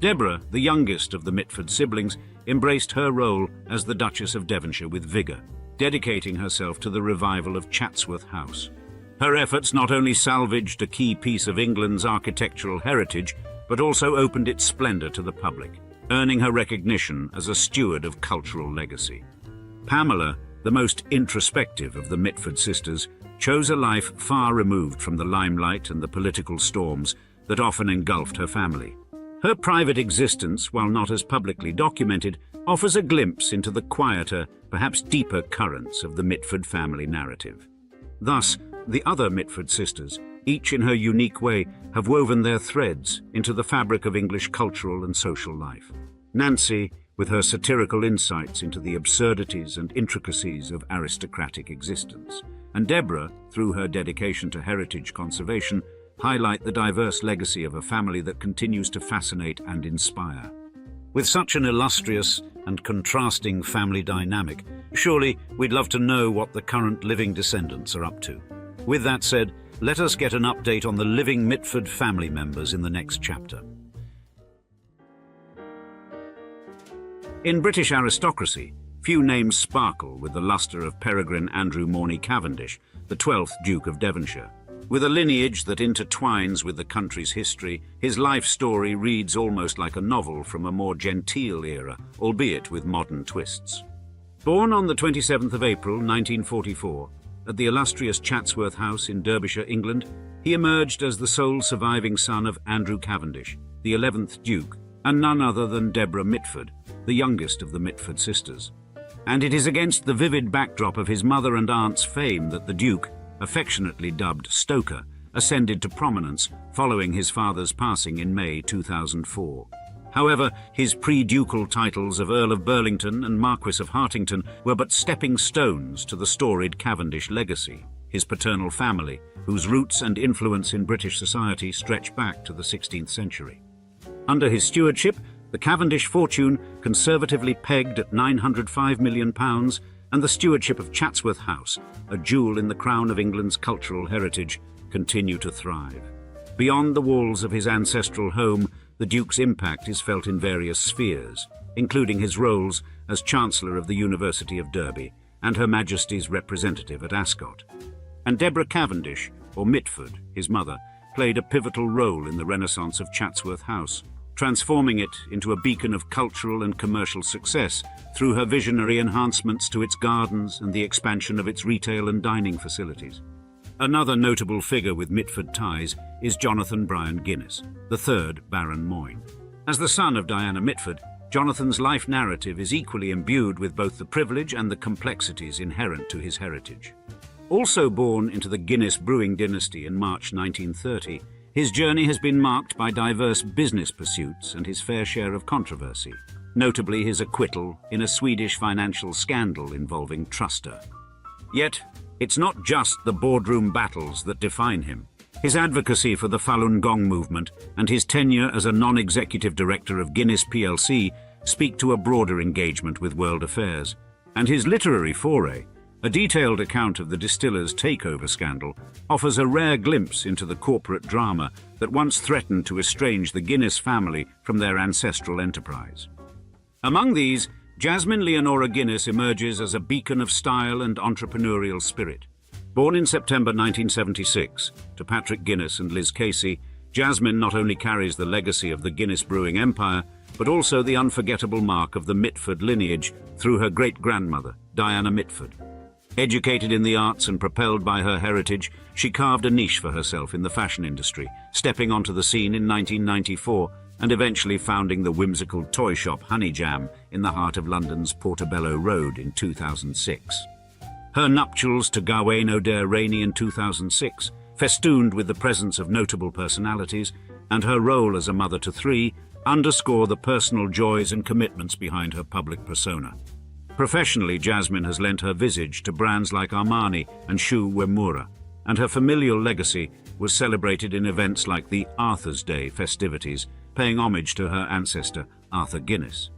Deborah, the youngest of the Mitford siblings, embraced her role as the Duchess of Devonshire with vigour, dedicating herself to the revival of Chatsworth House. Her efforts not only salvaged a key piece of England's architectural heritage, but also opened its splendour to the public, earning her recognition as a steward of cultural legacy. Pamela, the most introspective of the Mitford sisters, chose a life far removed from the limelight and the political storms that often engulfed her family. Her private existence, while not as publicly documented, offers a glimpse into the quieter, perhaps deeper currents of the Mitford family narrative. Thus, the other Mitford sisters, each in her unique way, have woven their threads into the fabric of English cultural and social life. Nancy, with her satirical insights into the absurdities and intricacies of aristocratic existence, and Deborah, through her dedication to heritage conservation, highlight the diverse legacy of a family that continues to fascinate and inspire. With such an illustrious and contrasting family dynamic, surely we'd love to know what the current living descendants are up to. With that said, let us get an update on the living Mitford family members in the next chapter. In British aristocracy, few names sparkle with the lustre of Peregrine Andrew Morley Cavendish, the 12th Duke of Devonshire. With a lineage that intertwines with the country's history, his life story reads almost like a novel from a more genteel era, albeit with modern twists. Born on the 27th of April 1944, at the illustrious Chatsworth House in Derbyshire, England, he emerged as the sole surviving son of Andrew Cavendish, the 11th Duke, and none other than Deborah Mitford, the youngest of the Mitford sisters. And it is against the vivid backdrop of his mother and aunt's fame that the Duke, affectionately dubbed Stoker, ascended to prominence following his father's passing in May 2004. However, his pre-ducal titles of Earl of Burlington and Marquess of Hartington were but stepping stones to the storied Cavendish legacy, his paternal family, whose roots and influence in British society stretch back to the 16th century. Under his stewardship, the Cavendish fortune, conservatively pegged at £905 million, and the stewardship of Chatsworth House, a jewel in the crown of England's cultural heritage, continue to thrive. Beyond the walls of his ancestral home, the Duke's impact is felt in various spheres, including his roles as Chancellor of the University of Derby and Her Majesty's representative at Ascot. And Deborah Cavendish, or Mitford, his mother, played a pivotal role in the renaissance of Chatsworth House, transforming it into a beacon of cultural and commercial success through her visionary enhancements to its gardens and the expansion of its retail and dining facilities. Another notable figure with Mitford ties is Jonathan Bryan Guinness, the third Baron Moyne. As the son of Diana Mitford, Jonathan's life narrative is equally imbued with both the privilege and the complexities inherent to his heritage. Also born into the Guinness brewing dynasty in March 1930, his journey has been marked by diverse business pursuits and his fair share of controversy, notably his acquittal in a Swedish financial scandal involving Truster. Yet, it's not just the boardroom battles that define him. His advocacy for the Falun Gong movement and his tenure as a non-executive director of Guinness plc speak to a broader engagement with world affairs. And his literary foray, a detailed account of the distiller's takeover scandal, offers a rare glimpse into the corporate drama that once threatened to estrange the Guinness family from their ancestral enterprise. Among these, Jasmine Leonora Guinness emerges as a beacon of style and entrepreneurial spirit. Born in September 1976 to Patrick Guinness and Liz Casey, Jasmine not only carries the legacy of the Guinness brewing empire, but also the unforgettable mark of the Mitford lineage through her great-grandmother, Diana Mitford. Educated in the arts and propelled by her heritage, she carved a niche for herself in the fashion industry, stepping onto the scene in 1994 and eventually founding the whimsical toy shop Honey Jam in the heart of London's Portobello Road in 2006. Her nuptials to Gawain O'Dare Rainey in 2006, festooned with the presence of notable personalities, and her role as a mother to three, underscore the personal joys and commitments behind her public persona. Professionally, Jasmine has lent her visage to brands like Armani and Shu Uemura, and her familial legacy was celebrated in events like the Arthur's Day festivities, paying homage to her ancestor, Arthur Guinness.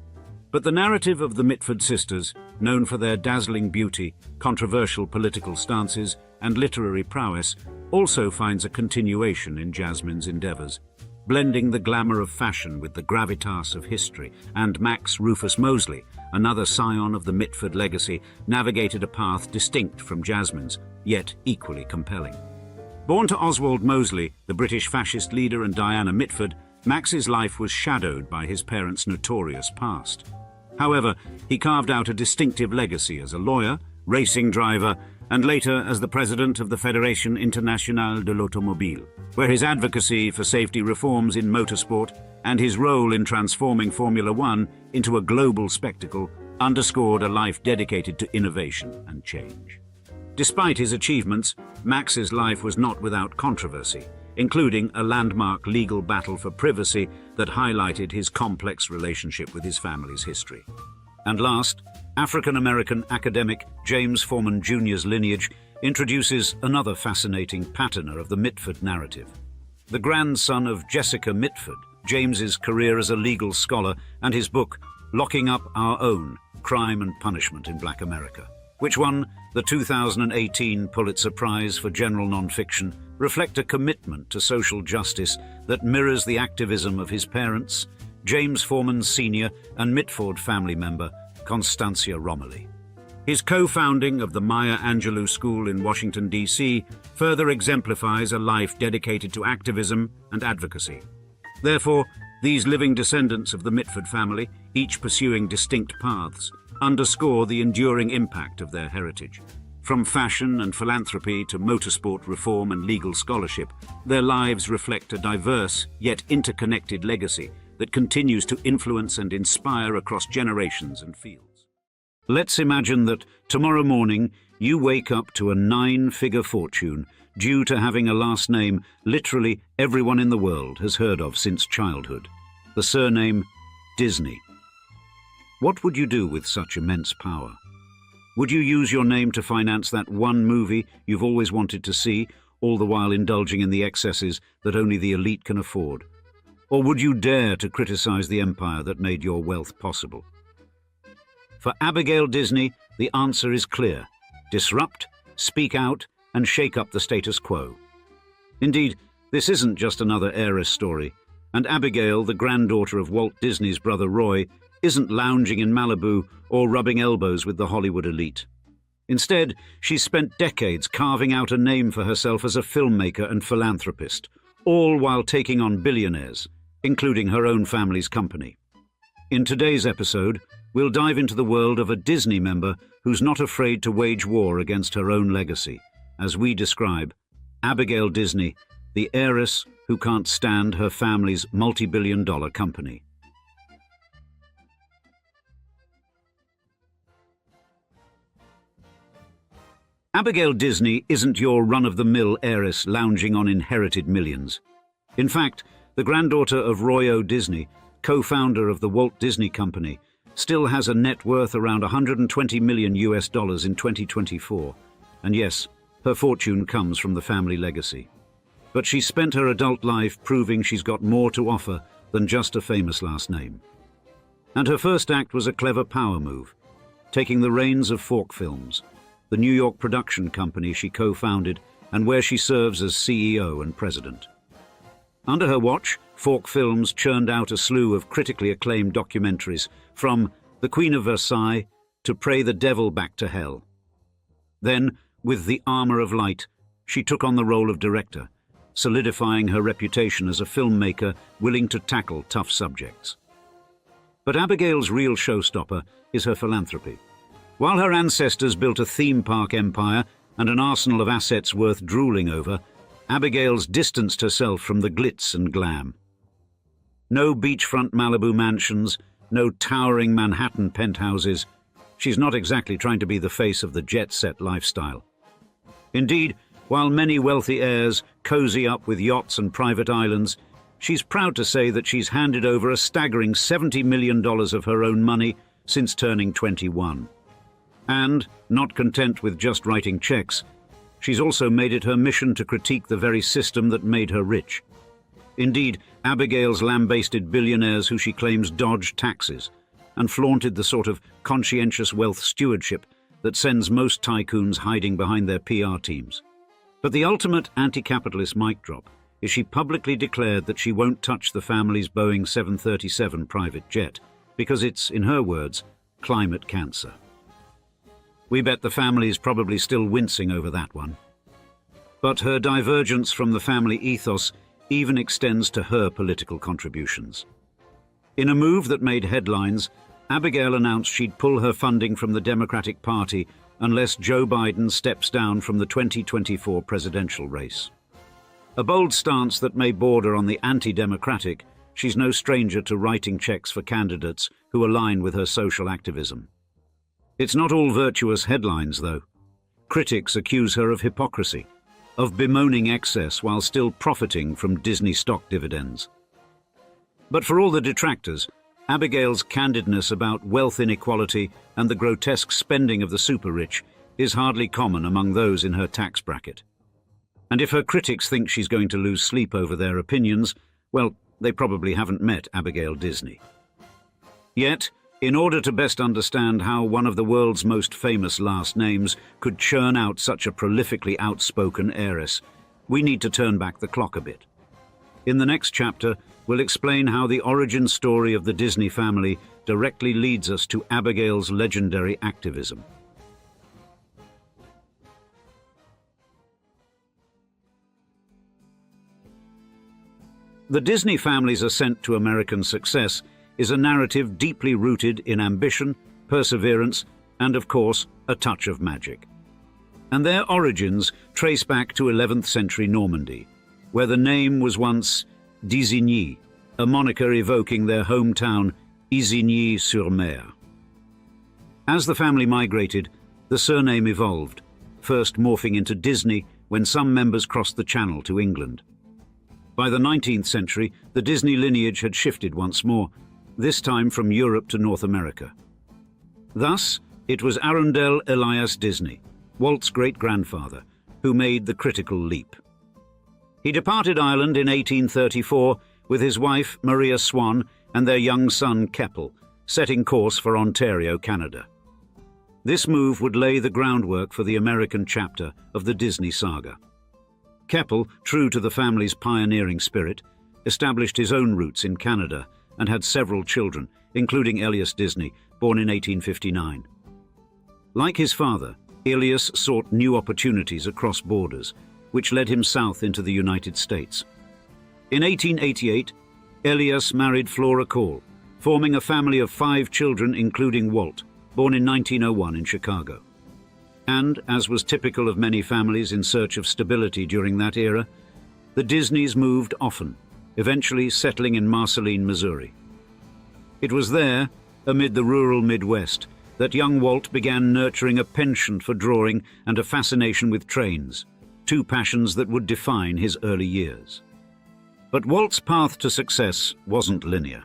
But the narrative of the Mitford sisters, known for their dazzling beauty, controversial political stances, and literary prowess, also finds a continuation in Jasmine's endeavors, blending the glamour of fashion with the gravitas of history. And Max Rufus Moseley, another scion of the Mitford legacy, navigated a path distinct from Jasmine's, yet equally compelling. Born to Oswald Moseley, the British fascist leader, and Diana Mitford, Max's life was shadowed by his parents' notorious past. However, he carved out a distinctive legacy as a lawyer, racing driver, and later as the president of the Fédération Internationale de l'Automobile, where his advocacy for safety reforms in motorsport and his role in transforming Formula One into a global spectacle underscored a life dedicated to innovation and change. Despite his achievements, Max's life was not without controversy, including a landmark legal battle for privacy that highlighted his complex relationship with his family's history. And last, African-American academic James Forman Jr.'s lineage introduces another fascinating patterner of the Mitford narrative. The grandson of Jessica Mitford, James's career as a legal scholar and his book, Locking Up Our Own, Crime and Punishment in Black America, which won the 2018 Pulitzer Prize for General Nonfiction, reflect a commitment to social justice that mirrors the activism of his parents, James Forman Sr. and Mitford family member, Constancia Romilly. His co-founding of the Maya Angelou School in Washington, D.C. further exemplifies a life dedicated to activism and advocacy. Therefore, these living descendants of the Mitford family, each pursuing distinct paths, underscore the enduring impact of their heritage. From fashion and philanthropy to motorsport reform and legal scholarship, their lives reflect a diverse yet interconnected legacy that continues to influence and inspire across generations and fields. Let's imagine that tomorrow morning you wake up to a 9-figure fortune due to having a last name literally everyone in the world has heard of since childhood, the surname Disney. What would you do with such immense power? Would you use your name to finance that one movie you've always wanted to see, all the while indulging in the excesses that only the elite can afford? Or would you dare to criticize the empire that made your wealth possible? For Abigail Disney, the answer is clear: disrupt, speak out, and shake up the status quo. Indeed, this isn't just another heiress story, and Abigail, the granddaughter of Walt Disney's brother Roy, isn't lounging in Malibu or rubbing elbows with the Hollywood elite. Instead, she's spent decades carving out a name for herself as a filmmaker and philanthropist, all while taking on billionaires, including her own family's company. In today's episode, we'll dive into the world of a Disney member who's not afraid to wage war against her own legacy, as we describe Abigail Disney, the heiress who can't stand her family's multi-billion-dollar company. Abigail Disney isn't your run-of-the-mill heiress lounging on inherited millions. In fact, the granddaughter of Roy O. Disney, co-founder of the Walt Disney Company, still has a net worth around $120 million in 2024. And yes, her fortune comes from the family legacy. But she spent her adult life proving she's got more to offer than just a famous last name. And her first act was a clever power move, taking the reins of Fork Films, the New York production company she co-founded and where she serves as CEO and president. Under her watch, Fork Films churned out a slew of critically acclaimed documentaries, from The Queen of Versailles to Pray the Devil Back to Hell. Then, with The Armor of Light, she took on the role of director, solidifying her reputation as a filmmaker willing to tackle tough subjects. But Abigail's real showstopper is her philanthropy. While her ancestors built a theme park empire and an arsenal of assets worth drooling over, Abigail's distanced herself from the glitz and glam. No beachfront Malibu mansions, no towering Manhattan penthouses. She's not exactly trying to be the face of the jet-set lifestyle. Indeed, while many wealthy heirs cozy up with yachts and private islands, she's proud to say that she's handed over a staggering $70 million of her own money since turning 21. And, not content with just writing checks, she's also made it her mission to critique the very system that made her rich. Indeed, Abigail's lambasted billionaires who she claims dodged taxes and flaunted the sort of conscientious wealth stewardship that sends most tycoons hiding behind their PR teams. But the ultimate anti-capitalist mic drop is she publicly declared that she won't touch the family's Boeing 737 private jet because it's, in her words, climate cancer. We bet the family's probably still wincing over that one. But her divergence from the family ethos even extends to her political contributions. In a move that made headlines, Abigail announced she'd pull her funding from the Democratic Party unless Joe Biden steps down from the 2024 presidential race. A bold stance that may border on the anti-democratic, she's no stranger to writing checks for candidates who align with her social activism. It's not all virtuous headlines, though. Critics accuse her of hypocrisy, of bemoaning excess while still profiting from Disney stock dividends. But for all the detractors, Abigail's candidness about wealth inequality and the grotesque spending of the super-rich is hardly common among those in her tax bracket. And if her critics think she's going to lose sleep over their opinions, well, they probably haven't met Abigail Disney. Yet, in order to best understand how one of the world's most famous last names could churn out such a prolifically outspoken heiress, we need to turn back the clock a bit. In the next chapter, we'll explain how the origin story of the Disney family directly leads us to Abigail's legendary activism. The Disney family's ascent to American success is a narrative deeply rooted in ambition, perseverance, and, of course, a touch of magic. and their origins trace back to 11th century Normandy, where the name was once d'Isigny, a moniker evoking their hometown Isigny-sur-Mer. As the family migrated, the surname evolved, first morphing into Disney when some members crossed the Channel to England. By the 19th century, the Disney lineage had shifted once more, this time from Europe to North America. Thus, it was Arundel Elias Disney, Walt's great-grandfather, who made the critical leap. He departed Ireland in 1834 with his wife Maria Swan and their young son Keppel, setting course for Ontario, Canada. This move would lay the groundwork for the American chapter of the Disney saga. Keppel, true to the family's pioneering spirit, established his own roots in Canada and had several children, including Elias Disney, born in 1859. Like his father, Elias sought new opportunities across borders, which led him south into the United States. In 1888, Elias married Flora Call, forming a family of 5 children including Walt, born in 1901 in Chicago. And, as was typical of many families in search of stability during that era, the Disneys moved often, eventually settling in Marceline, Missouri. It was there, amid the rural Midwest, that young Walt began nurturing a penchant for drawing and a fascination with trains, 2 passions that would define his early years. But Walt's path to success wasn't linear.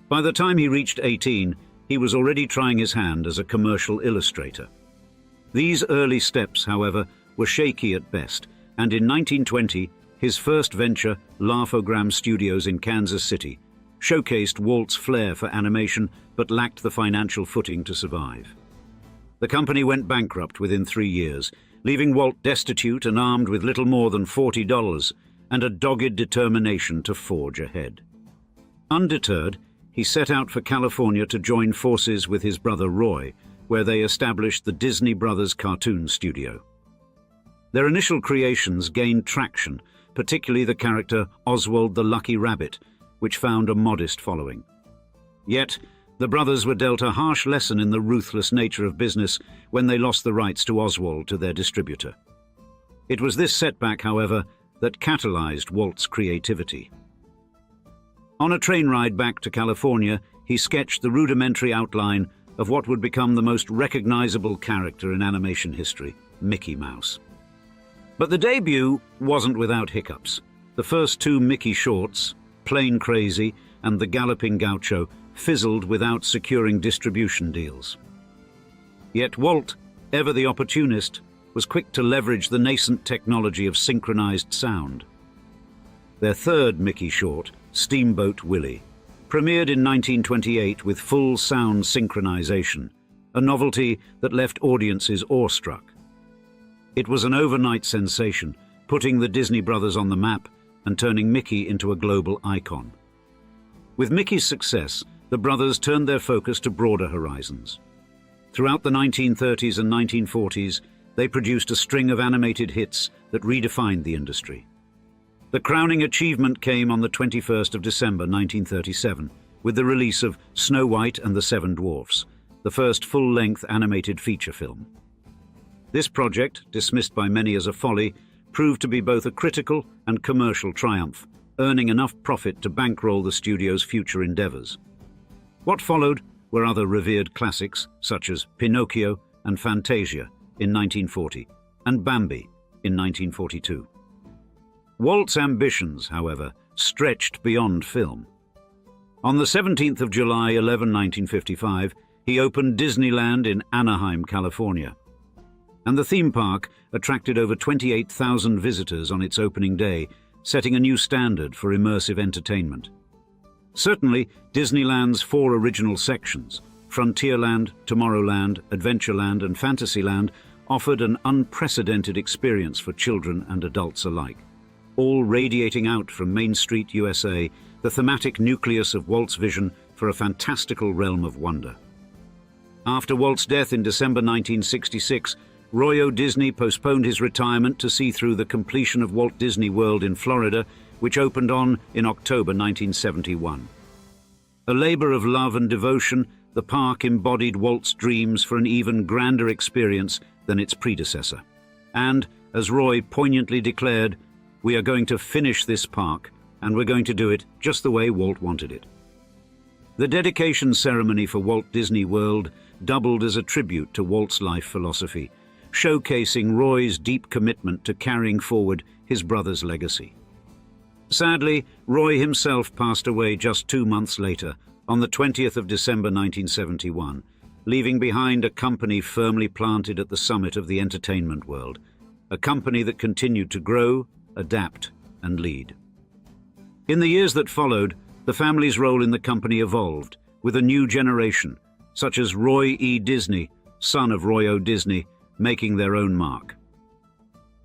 By the time he reached 18, he was already trying his hand as a commercial illustrator. These early steps, however, were shaky at best, and in 1920, his first venture, Laugh-O-Gram Studios in Kansas City, showcased Walt's flair for animation but lacked the financial footing to survive. The company went bankrupt within 3 years, leaving Walt destitute and armed with little more than $40 and a dogged determination to forge ahead. Undeterred, he set out for California to join forces with his brother Roy, where they established the Disney Brothers Cartoon Studio. Their initial creations gained traction, particularly the character Oswald the Lucky Rabbit, which found a modest following. Yet, the brothers were dealt a harsh lesson in the ruthless nature of business when they lost the rights to Oswald to their distributor. It was this setback, however, that catalyzed Walt's creativity. On a train ride back to California, he sketched the rudimentary outline of what would become the most recognizable character in animation history, Mickey Mouse. But the debut wasn't without hiccups. The first 2 Mickey shorts, Plain Crazy and The Galloping Gaucho, fizzled without securing distribution deals. Yet Walt, ever the opportunist, was quick to leverage the nascent technology of synchronized sound. Their third Mickey short, Steamboat Willie, premiered in 1928 with full sound synchronization, a novelty that left audiences awestruck. It was an overnight sensation, putting the Disney Brothers on the map and turning Mickey into a global icon. With Mickey's success, the brothers turned their focus to broader horizons. Throughout the 1930s and 1940s, they produced a string of animated hits that redefined the industry. The crowning achievement came on the 21st of December 1937 with the release of Snow White and the 7 Dwarfs, the first full-length animated feature film. This project, dismissed by many as a folly, proved to be both a critical and commercial triumph, earning enough profit to bankroll the studio's future endeavors. What followed were other revered classics such as Pinocchio and Fantasia in 1940 and Bambi in 1942. Walt's ambitions, however, stretched beyond film. On the 17th of July 1955, he opened Disneyland in Anaheim, California. And the theme park attracted over 28,000 visitors on its opening day, setting a new standard for immersive entertainment. Certainly, Disneyland's 4 original sections, Frontierland, Tomorrowland, Adventureland and Fantasyland, offered an unprecedented experience for children and adults alike, all radiating out from Main Street, USA, the thematic nucleus of Walt's vision for a fantastical realm of wonder. After Walt's death in December 1966, Roy O. Disney postponed his retirement to see through the completion of Walt Disney World in Florida, which opened in October 1971. A labor of love and devotion, the park embodied Walt's dreams for an even grander experience than its predecessor. And, as Roy poignantly declared, "We are going to finish this park, and we're going to do it just the way Walt wanted it." The dedication ceremony for Walt Disney World doubled as a tribute to Walt's life philosophy, showcasing Roy's deep commitment to carrying forward his brother's legacy. Sadly, Roy himself passed away just 2 months later, on the 20th of December 1971, leaving behind a company firmly planted at the summit of the entertainment world, a company that continued to grow, adapt, and lead. In the years that followed, the family's role in the company evolved, with a new generation, such as Roy E. Disney, son of Roy O. Disney, making their own mark.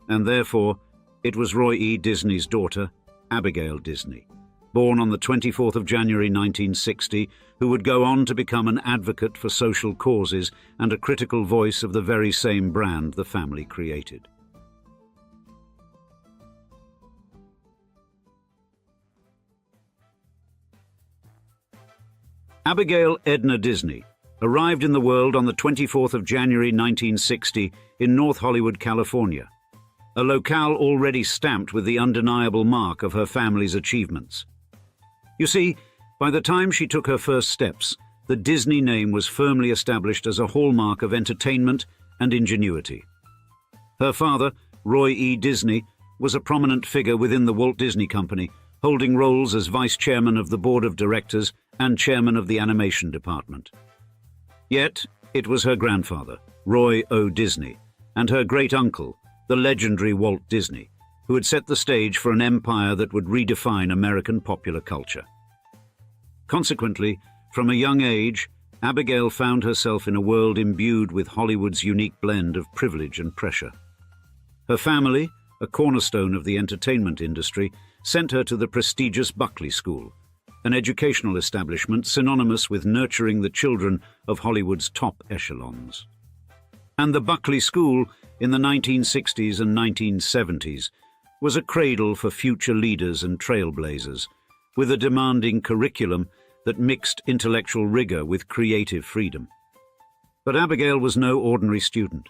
And therefore, it was Roy E. Disney's daughter, Abigail Disney, born on the 24th of January 1960, who would go on to become an advocate for social causes and a critical voice of the very same brand the family created. Abigail Edna Disney arrived in the world on the 24th of January 1960 in North Hollywood, California, a locale already stamped with the undeniable mark of her family's achievements. You see, by the time she took her first steps, the Disney name was firmly established as a hallmark of entertainment and ingenuity. Her father, Roy E. Disney, was a prominent figure within the Walt Disney Company, holding roles as vice chairman of the board of directors and chairman of the animation department. Yet, it was her grandfather, Roy O. Disney, and her great-uncle, the legendary Walt Disney, who had set the stage for an empire that would redefine American popular culture. Consequently, from a young age, Abigail found herself in a world imbued with Hollywood's unique blend of privilege and pressure. Her family, a cornerstone of the entertainment industry, sent her to the prestigious Buckley School, an educational establishment synonymous with nurturing the children of Hollywood's top echelons. And the Buckley School, in the 1960s and 1970s, was a cradle for future leaders and trailblazers, with a demanding curriculum that mixed intellectual rigor with creative freedom. But Abigail was no ordinary student.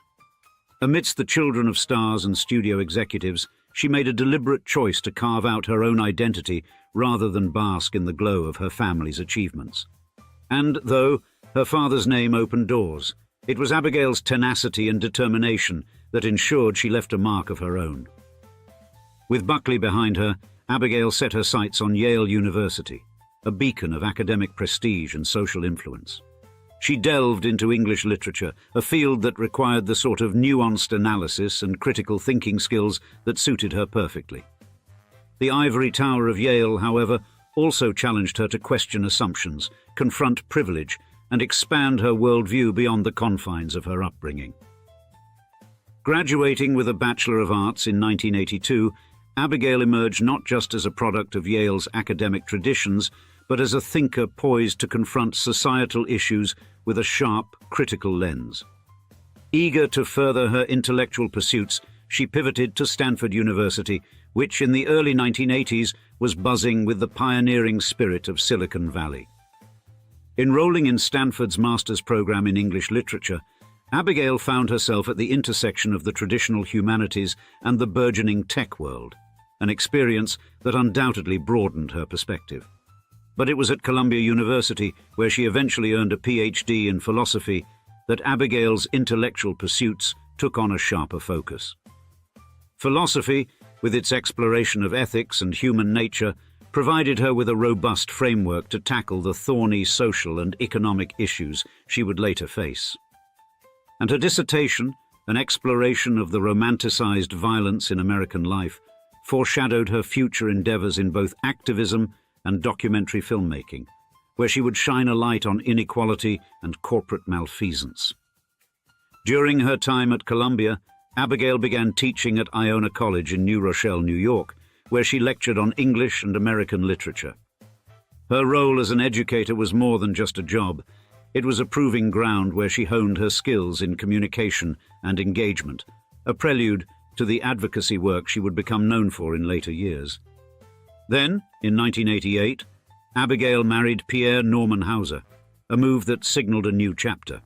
Amidst the children of stars and studio executives, she made a deliberate choice to carve out her own identity rather than bask in the glow of her family's achievements. And though her father's name opened doors, it was Abigail's tenacity and determination that ensured she left a mark of her own. With Buckley behind her, Abigail set her sights on Yale University, a beacon of academic prestige and social influence. She delved into English literature, a field that required the sort of nuanced analysis and critical thinking skills that suited her perfectly. The ivory tower of Yale, however, also challenged her to question assumptions, confront privilege, and expand her worldview beyond the confines of her upbringing. Graduating with a Bachelor of Arts in 1982, Abigail emerged not just as a product of Yale's academic traditions, but as a thinker poised to confront societal issues with a sharp, critical lens. Eager to further her intellectual pursuits, she pivoted to Stanford University, which in the early 1980s was buzzing with the pioneering spirit of Silicon Valley. Enrolling in Stanford's master's program in English literature, Abigail found herself at the intersection of the traditional humanities and the burgeoning tech world, an experience that undoubtedly broadened her perspective. But it was at Columbia University, where she eventually earned a PhD in philosophy, that Abigail's intellectual pursuits took on a sharper focus. Philosophy, with its exploration of ethics and human nature, provided her with a robust framework to tackle the thorny social and economic issues she would later face. And her dissertation, an exploration of the romanticized violence in American life, foreshadowed her future endeavors in both activism and documentary filmmaking, where she would shine a light on inequality and corporate malfeasance. During her time at Columbia, Abigail began teaching at Iona College in New Rochelle, New York, where she lectured on English and American literature. Her role as an educator was more than just a job. It was a proving ground where she honed her skills in communication and engagement, a prelude to the advocacy work she would become known for in later years. Then, in 1988, Abigail married Pierre Norman Hauser, a move that signaled a new chapter.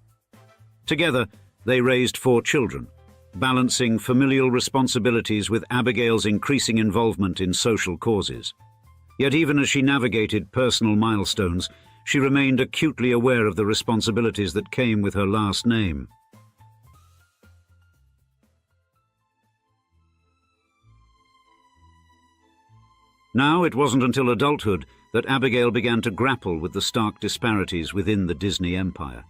Together, they raised 4 children, balancing familial responsibilities with Abigail's increasing involvement in social causes. Yet even as she navigated personal milestones, she remained acutely aware of the responsibilities that came with her last name. Now it wasn't until adulthood that Abigail began to grapple with the stark disparities within the Disney empire.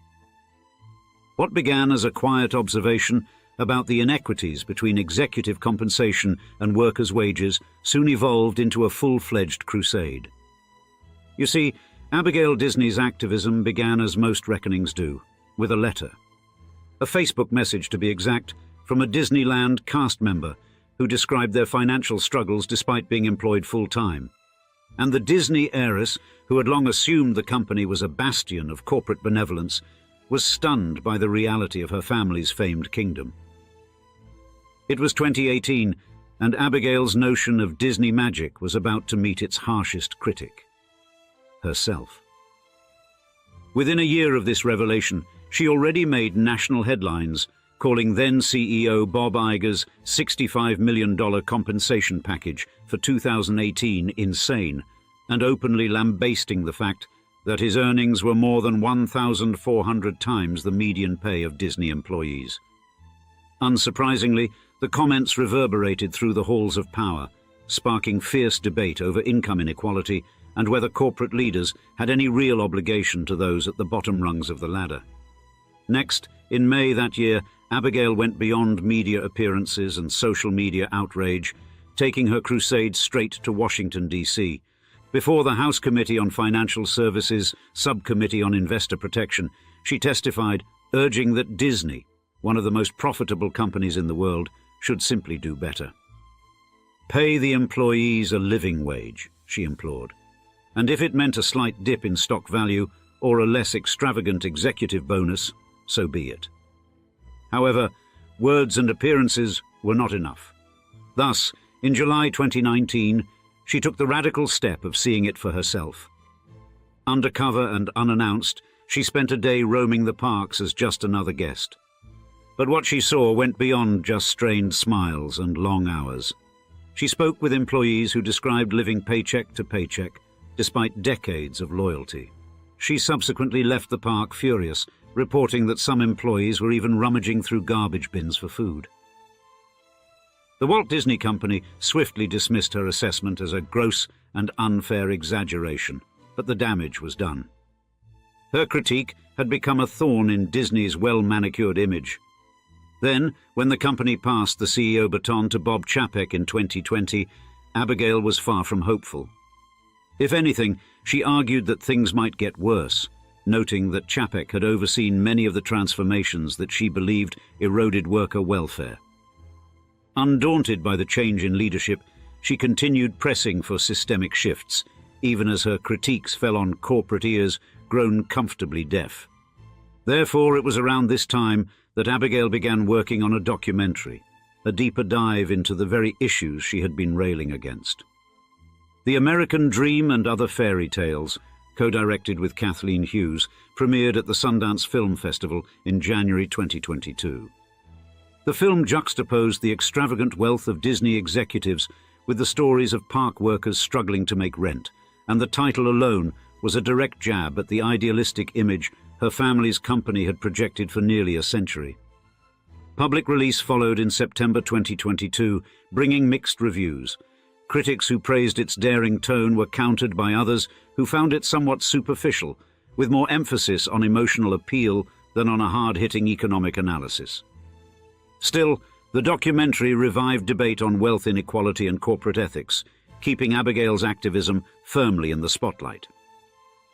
What began as a quiet observation about the inequities between executive compensation and workers' wages soon evolved into a full-fledged crusade. You see, Abigail Disney's activism began as most reckonings do, with a letter. A Facebook message, to be exact, from a Disneyland cast member who described their financial struggles despite being employed full-time. And the Disney heiress, who had long assumed the company was a bastion of corporate benevolence, was stunned by the reality of her family's famed kingdom. It was 2018, and Abigail's notion of Disney magic was about to meet its harshest critic: herself. Within a year of this revelation, she already made national headlines, calling then-CEO Bob Iger's $65 million compensation package for 2018 insane, and openly lambasting the fact that his earnings were more than 1,400 times the median pay of Disney employees. Unsurprisingly, the comments reverberated through the halls of power, sparking fierce debate over income inequality and whether corporate leaders had any real obligation to those at the bottom rungs of the ladder. Next, in May that year, Abigail went beyond media appearances and social media outrage, taking her crusade straight to Washington, D.C. Before the House Committee on Financial Services Subcommittee on Investor Protection, she testified, urging that Disney, one of the most profitable companies in the world, should simply do better. Pay the employees a living wage, she implored. And if it meant a slight dip in stock value or a less extravagant executive bonus, so be it. However, words and appearances were not enough. Thus, in July 2019, she took the radical step of seeing it for herself. Undercover and unannounced, she spent a day roaming the parks as just another guest. But what she saw went beyond just strained smiles and long hours. She spoke with employees who described living paycheck to paycheck, despite decades of loyalty. She subsequently left the park furious, reporting that some employees were even rummaging through garbage bins for food. The Walt Disney Company swiftly dismissed her assessment as a gross and unfair exaggeration, but the damage was done. Her critique had become a thorn in Disney's well-manicured image. Then, when the company passed the CEO baton to Bob Chapek in 2020, Abigail was far from hopeful. If anything, she argued that things might get worse, noting that Chapek had overseen many of the transformations that she believed eroded worker welfare. Undaunted by the change in leadership, she continued pressing for systemic shifts, even as her critiques fell on corporate ears grown comfortably deaf. Therefore, it was around this time that Abigail began working on a documentary, a deeper dive into the very issues she had been railing against. The American Dream and Other Fairy Tales, co-directed with Kathleen Hughes, premiered at the Sundance Film Festival in January 2022. The film juxtaposed the extravagant wealth of Disney executives with the stories of park workers struggling to make rent, and the title alone was a direct jab at the idealistic image her family's company had projected for nearly a century. Public release followed in September 2022, bringing mixed reviews. Critics who praised its daring tone were countered by others who found it somewhat superficial, with more emphasis on emotional appeal than on a hard-hitting economic analysis. Still, the documentary revived debate on wealth inequality and corporate ethics, keeping Abigail's activism firmly in the spotlight.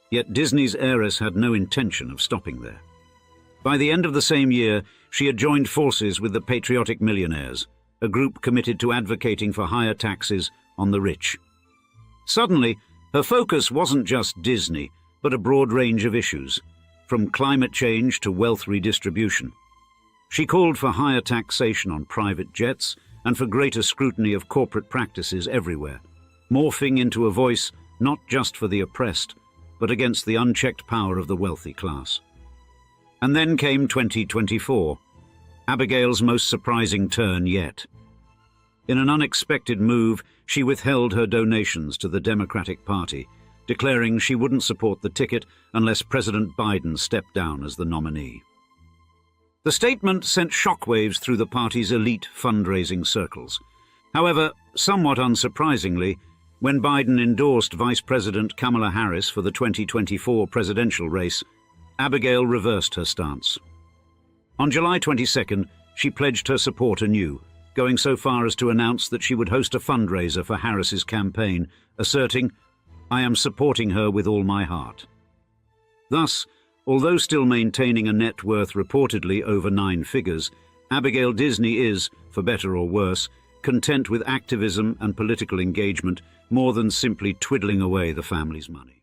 Yet Disney's heiress had no intention of stopping there. By the end of the same year, she had joined forces with the Patriotic Millionaires, a group committed to advocating for higher taxes on the rich. Suddenly, her focus wasn't just Disney, but a broad range of issues, from climate change to wealth redistribution. She called for higher taxation on private jets and for greater scrutiny of corporate practices everywhere, morphing into a voice not just for the oppressed, but against the unchecked power of the wealthy class. And then came 2024. Abigail's most surprising turn yet. In an unexpected move, she withheld her donations to the Democratic Party, declaring she wouldn't support the ticket unless President Biden stepped down as the nominee. The statement sent shockwaves through the party's elite fundraising circles. However, somewhat unsurprisingly, when Biden endorsed Vice President Kamala Harris for the 2024 presidential race, Abigail reversed her stance. On July 22nd, she pledged her support anew, going so far as to announce that she would host a fundraiser for Harris's campaign, asserting, "I am supporting her with all my heart." Thus, although still maintaining a net worth reportedly over 9 figures, Abigail Disney is, for better or worse, content with activism and political engagement more than simply twiddling away the family's money.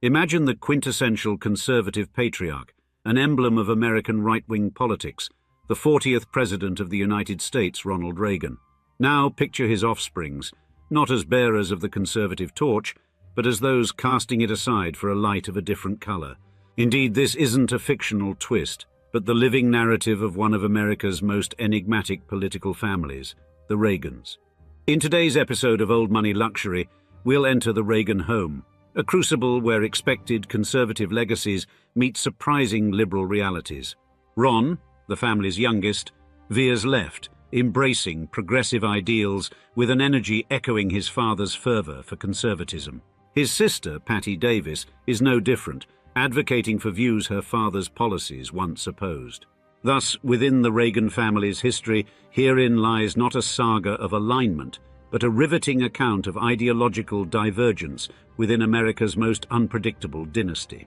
Imagine the quintessential conservative patriarch, an emblem of American right-wing politics, the 40th President of the United States, Ronald Reagan. Now picture his offsprings, not as bearers of the conservative torch, but as those casting it aside for a light of a different color. Indeed, this isn't a fictional twist, but the living narrative of one of America's most enigmatic political families, the Reagans. In today's episode of Old Money Luxury, we'll enter the Reagan home, a crucible where expected conservative legacies meet surprising liberal realities. Ron, the family's youngest, veers left, embracing progressive ideals with an energy echoing his father's fervor for conservatism. His sister, Patty Davis, is no different, advocating for views her father's policies once opposed. Thus, within the Reagan family's history, herein lies not a saga of alignment, but a riveting account of ideological divergence within America's most unpredictable dynasty.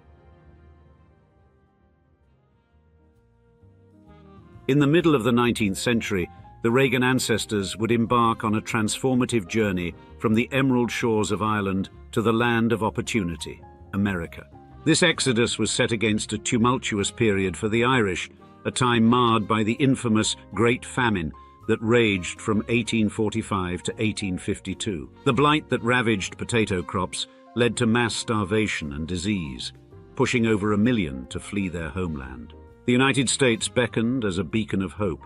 In the middle of the 19th century, the Reagan ancestors would embark on a transformative journey from the emerald shores of Ireland to the land of opportunity, America. This exodus was set against a tumultuous period for the Irish, a time marred by the infamous Great Famine that raged from 1845 to 1852. The blight that ravaged potato crops led to mass starvation and disease, pushing over 1 million to flee their homeland. The United States beckoned as a beacon of hope,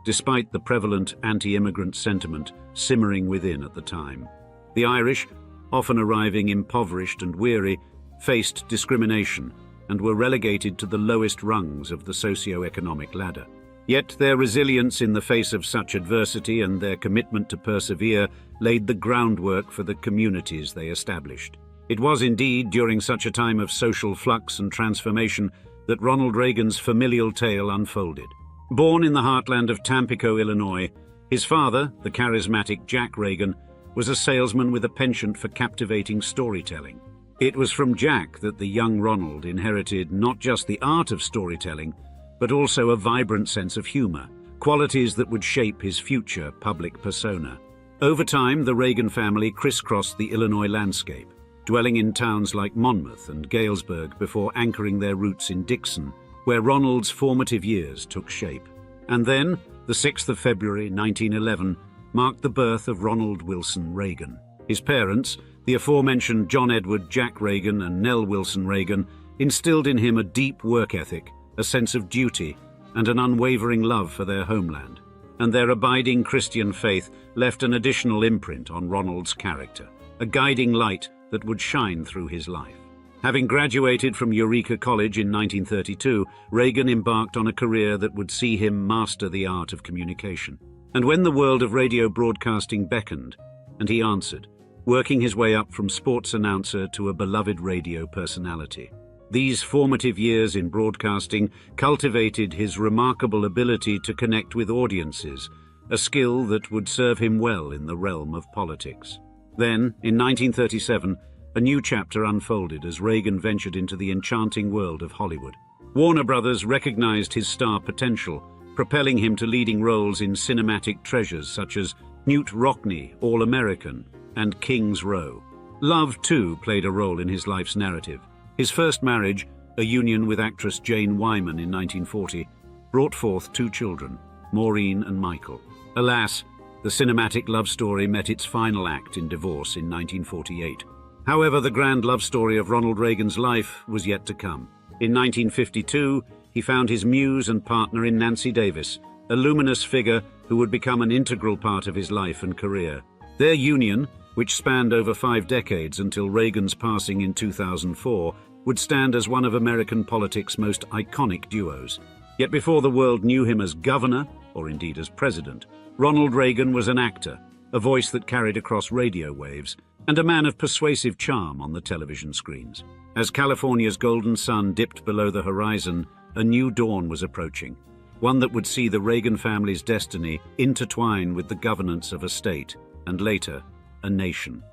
despite the prevalent anti-immigrant sentiment simmering within at the time. The Irish, often arriving impoverished and weary, faced discrimination and were relegated to the lowest rungs of the socio-economic ladder. Yet their resilience in the face of such adversity and their commitment to persevere laid the groundwork for the communities they established. It was indeed during such a time of social flux and transformation that Ronald Reagan's familial tale unfolded. Born in the heartland of Tampico, Illinois, his father, the charismatic Jack Reagan, was a salesman with a penchant for captivating storytelling. It was from Jack that the young Ronald inherited not just the art of storytelling, but also a vibrant sense of humor, qualities that would shape his future public persona. Over time, the Reagan family crisscrossed the Illinois landscape, dwelling in towns like Monmouth and Galesburg before anchoring their roots in Dixon, where Ronald's formative years took shape. And then, the 6th of February 1911, marked the birth of Ronald Wilson Reagan. His parents, the aforementioned John Edward Jack Reagan and Nell Wilson Reagan, instilled in him a deep work ethic, a sense of duty, and an unwavering love for their homeland. And their abiding Christian faith left an additional imprint on Ronald's character, a guiding light that would shine through his life. Having graduated from Eureka College in 1932, Reagan embarked on a career that would see him master the art of communication. And when the world of radio broadcasting beckoned, and he answered, working his way up from sports announcer to a beloved radio personality. These formative years in broadcasting cultivated his remarkable ability to connect with audiences, a skill that would serve him well in the realm of politics. Then, in 1937, a new chapter unfolded as Reagan ventured into the enchanting world of Hollywood. Warner Brothers recognized his star potential, propelling him to leading roles in cinematic treasures such as Newt Rockney, All-American, and King's Row. Love, too, played a role in his life's narrative. His first marriage, a union with actress Jane Wyman in 1940, brought forth 2 children, Maureen and Michael. Alas, the cinematic love story met its final act in divorce in 1948. However, the grand love story of Ronald Reagan's life was yet to come. In 1952, he found his muse and partner in Nancy Davis, a luminous figure who would become an integral part of his life and career. Their union, which spanned over 5 decades until Reagan's passing in 2004, would stand as one of American politics' most iconic duos. Yet before the world knew him as governor, or indeed as president, Ronald Reagan was an actor, a voice that carried across radio waves, and a man of persuasive charm on the television screens. As California's golden sun dipped below the horizon, a new dawn was approaching, one that would see the Reagan family's destiny intertwine with the governance of a state, and later, a nation.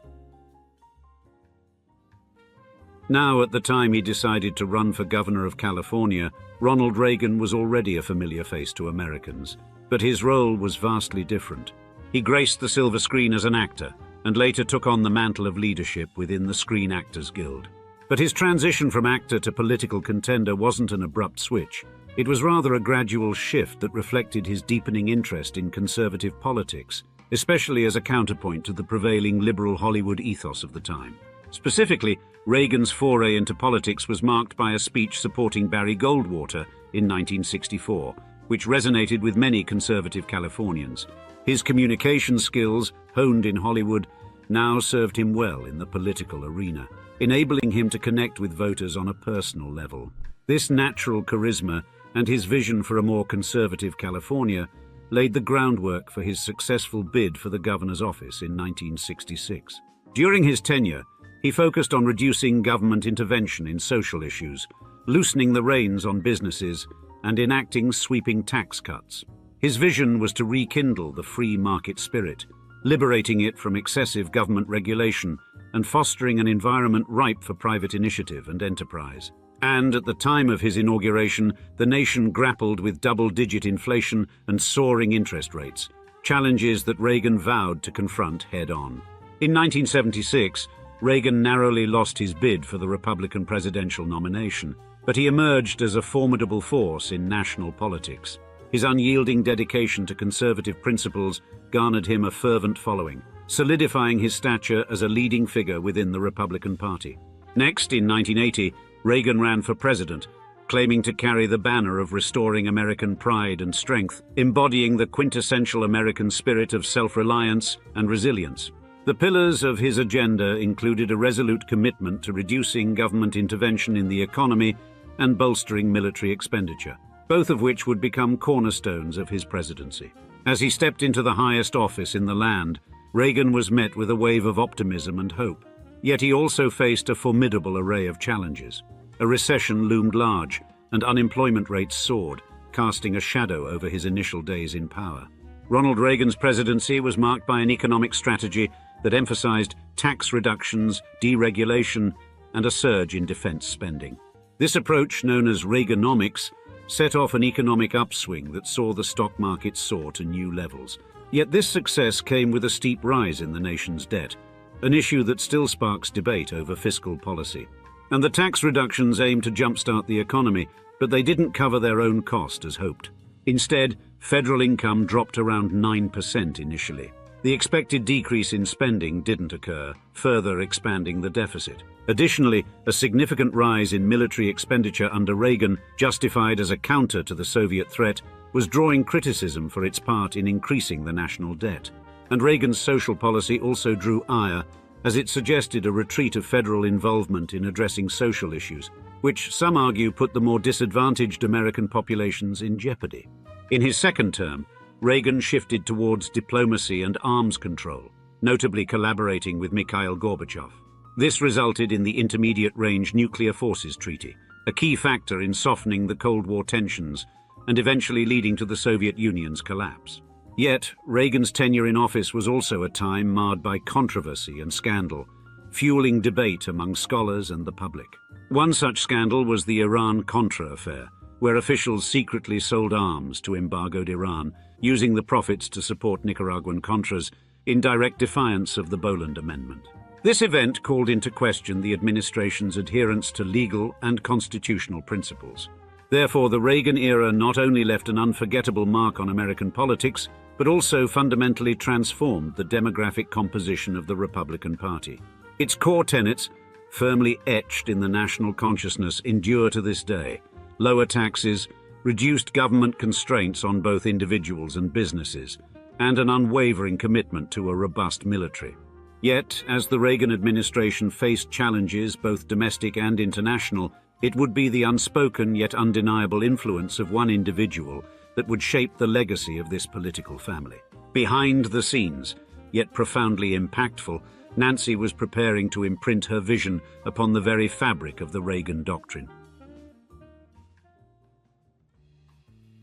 Now, at the time he decided to run for governor of California, Ronald Reagan was already a familiar face to Americans, but his role was vastly different. He graced the silver screen as an actor, and later took on the mantle of leadership within the Screen Actors Guild. But his transition from actor to political contender wasn't an abrupt switch. It was rather a gradual shift that reflected his deepening interest in conservative politics, especially as a counterpoint to the prevailing liberal Hollywood ethos of the time. Specifically, Reagan's foray into politics was marked by a speech supporting Barry Goldwater in 1964, which resonated with many conservative Californians. His communication skills, honed in Hollywood, now served him well in the political arena, enabling him to connect with voters on a personal level. This natural charisma and his vision for a more conservative California laid the groundwork for his successful bid for the governor's office in 1966. During his tenure, he focused on reducing government intervention in social issues, loosening the reins on businesses, and enacting sweeping tax cuts. His vision was to rekindle the free market spirit, liberating it from excessive government regulation and fostering an environment ripe for private initiative and enterprise. And at the time of his inauguration, the nation grappled with double-digit inflation and soaring interest rates, challenges that Reagan vowed to confront head-on. In 1976, Reagan narrowly lost his bid for the Republican presidential nomination, but he emerged as a formidable force in national politics. His unyielding dedication to conservative principles garnered him a fervent following, solidifying his stature as a leading figure within the Republican Party. Next, in 1980, Reagan ran for president, claiming to carry the banner of restoring American pride and strength, embodying the quintessential American spirit of self-reliance and resilience. The pillars of his agenda included a resolute commitment to reducing government intervention in the economy and bolstering military expenditure, both of which would become cornerstones of his presidency. As he stepped into the highest office in the land, Reagan was met with a wave of optimism and hope. Yet he also faced a formidable array of challenges. A recession loomed large, and unemployment rates soared, casting a shadow over his initial days in power. Ronald Reagan's presidency was marked by an economic strategy that emphasized tax reductions, deregulation, and a surge in defense spending. This approach, known as Reaganomics, set off an economic upswing that saw the stock market soar to new levels. Yet this success came with a steep rise in the nation's debt, an issue that still sparks debate over fiscal policy. And the tax reductions aimed to jumpstart the economy, but they didn't cover their own cost as hoped. Instead, federal income dropped around 9% initially. The expected decrease in spending didn't occur, further expanding the deficit. Additionally, a significant rise in military expenditure under Reagan, justified as a counter to the Soviet threat, was drawing criticism for its part in increasing the national debt. And Reagan's social policy also drew ire, as it suggested a retreat of federal involvement in addressing social issues, which some argue put the more disadvantaged American populations in jeopardy. In his second term, Reagan shifted towards diplomacy and arms control, notably collaborating with Mikhail Gorbachev. This resulted in the Intermediate-Range Nuclear Forces Treaty, a key factor in softening the Cold War tensions and eventually leading to the Soviet Union's collapse. Yet, Reagan's tenure in office was also a time marred by controversy and scandal, fueling debate among scholars and the public. One such scandal was the Iran-Contra affair, where officials secretly sold arms to embargoed Iran, using the profits to support Nicaraguan Contras in direct defiance of the Boland Amendment. This event called into question the administration's adherence to legal and constitutional principles. Therefore, the Reagan era not only left an unforgettable mark on American politics, but also fundamentally transformed the demographic composition of the Republican Party. Its core tenets, firmly etched in the national consciousness, endure to this day: lower taxes, reduced government constraints on both individuals and businesses, and an unwavering commitment to a robust military. Yet, as the Reagan administration faced challenges, both domestic and international, it would be the unspoken yet undeniable influence of one individual that would shape the legacy of this political family. Behind the scenes, yet profoundly impactful, Nancy was preparing to imprint her vision upon the very fabric of the Reagan doctrine.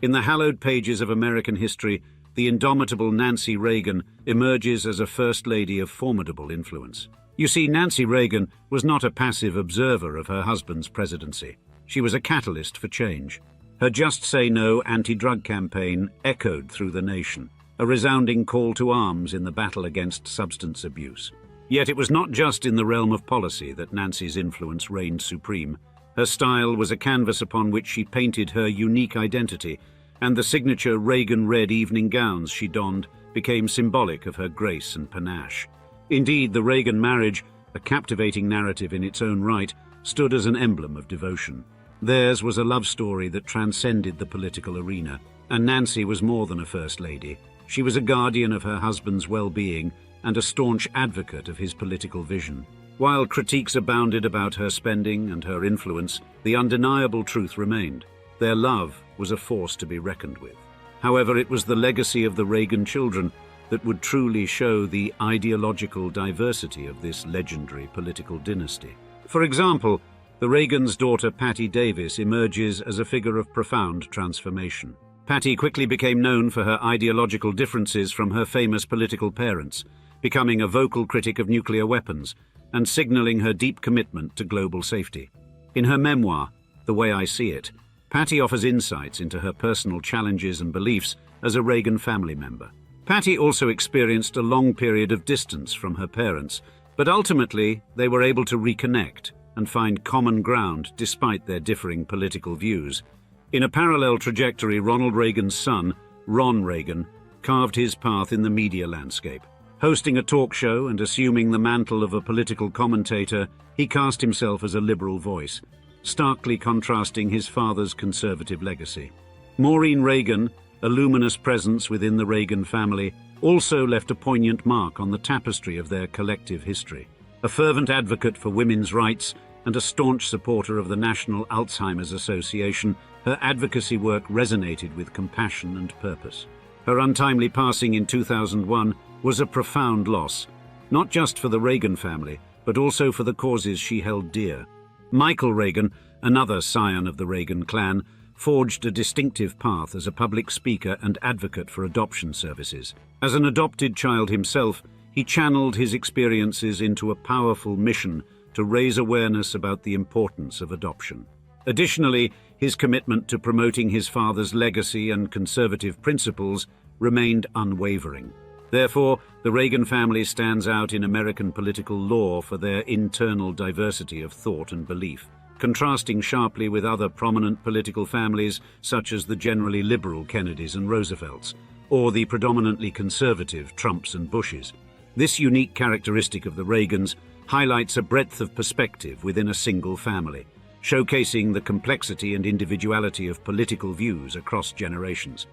In the hallowed pages of American history, the indomitable Nancy Reagan emerges as a First Lady of formidable influence. You see, Nancy Reagan was not a passive observer of her husband's presidency. She was a catalyst for change. Her Just Say No anti-drug campaign echoed through the nation, a resounding call to arms in the battle against substance abuse. Yet it was not just in the realm of policy that Nancy's influence reigned supreme. Her style was a canvas upon which she painted her unique identity, and the signature Reagan red evening gowns she donned became symbolic of her grace and panache. Indeed, the Reagan marriage, a captivating narrative in its own right, stood as an emblem of devotion. Theirs was a love story that transcended the political arena, and Nancy was more than a First Lady. She was a guardian of her husband's well-being and a staunch advocate of his political vision. While critiques abounded about her spending and her influence, the undeniable truth remained. Their love was a force to be reckoned with. However, it was the legacy of the Reagan children that would truly show the ideological diversity of this legendary political dynasty. For example, the Reagans' daughter Patty Davis emerges as a figure of profound transformation. Patty quickly became known for her ideological differences from her famous political parents, becoming a vocal critic of nuclear weapons and signaling her deep commitment to global safety. In her memoir, The Way I See It, Patty offers insights into her personal challenges and beliefs as a Reagan family member. Patty also experienced a long period of distance from her parents, but ultimately they were able to reconnect and find common ground despite their differing political views. In a parallel trajectory, Ronald Reagan's son, Ron Reagan, carved his path in the media landscape. Hosting a talk show and assuming the mantle of a political commentator, he cast himself as a liberal voice, starkly contrasting his father's conservative legacy. Maureen Reagan, a luminous presence within the Reagan family, also left a poignant mark on the tapestry of their collective history. A fervent advocate for women's rights and a staunch supporter of the National Alzheimer's Association, her advocacy work resonated with compassion and purpose. Her untimely passing in 2001 was a profound loss, not just for the Reagan family, but also for the causes she held dear. Michael Reagan, another scion of the Reagan clan, forged a distinctive path as a public speaker and advocate for adoption services. As an adopted child himself, he channeled his experiences into a powerful mission to raise awareness about the importance of adoption. Additionally, his commitment to promoting his father's legacy and conservative principles remained unwavering. Therefore, the Reagan family stands out in American political lore for their internal diversity of thought and belief, contrasting sharply with other prominent political families such as the generally liberal Kennedys and Roosevelts, or the predominantly conservative Trumps and Bushes. This unique characteristic of the Reagans highlights a breadth of perspective within a single family, showcasing the complexity and individuality of political views across generations.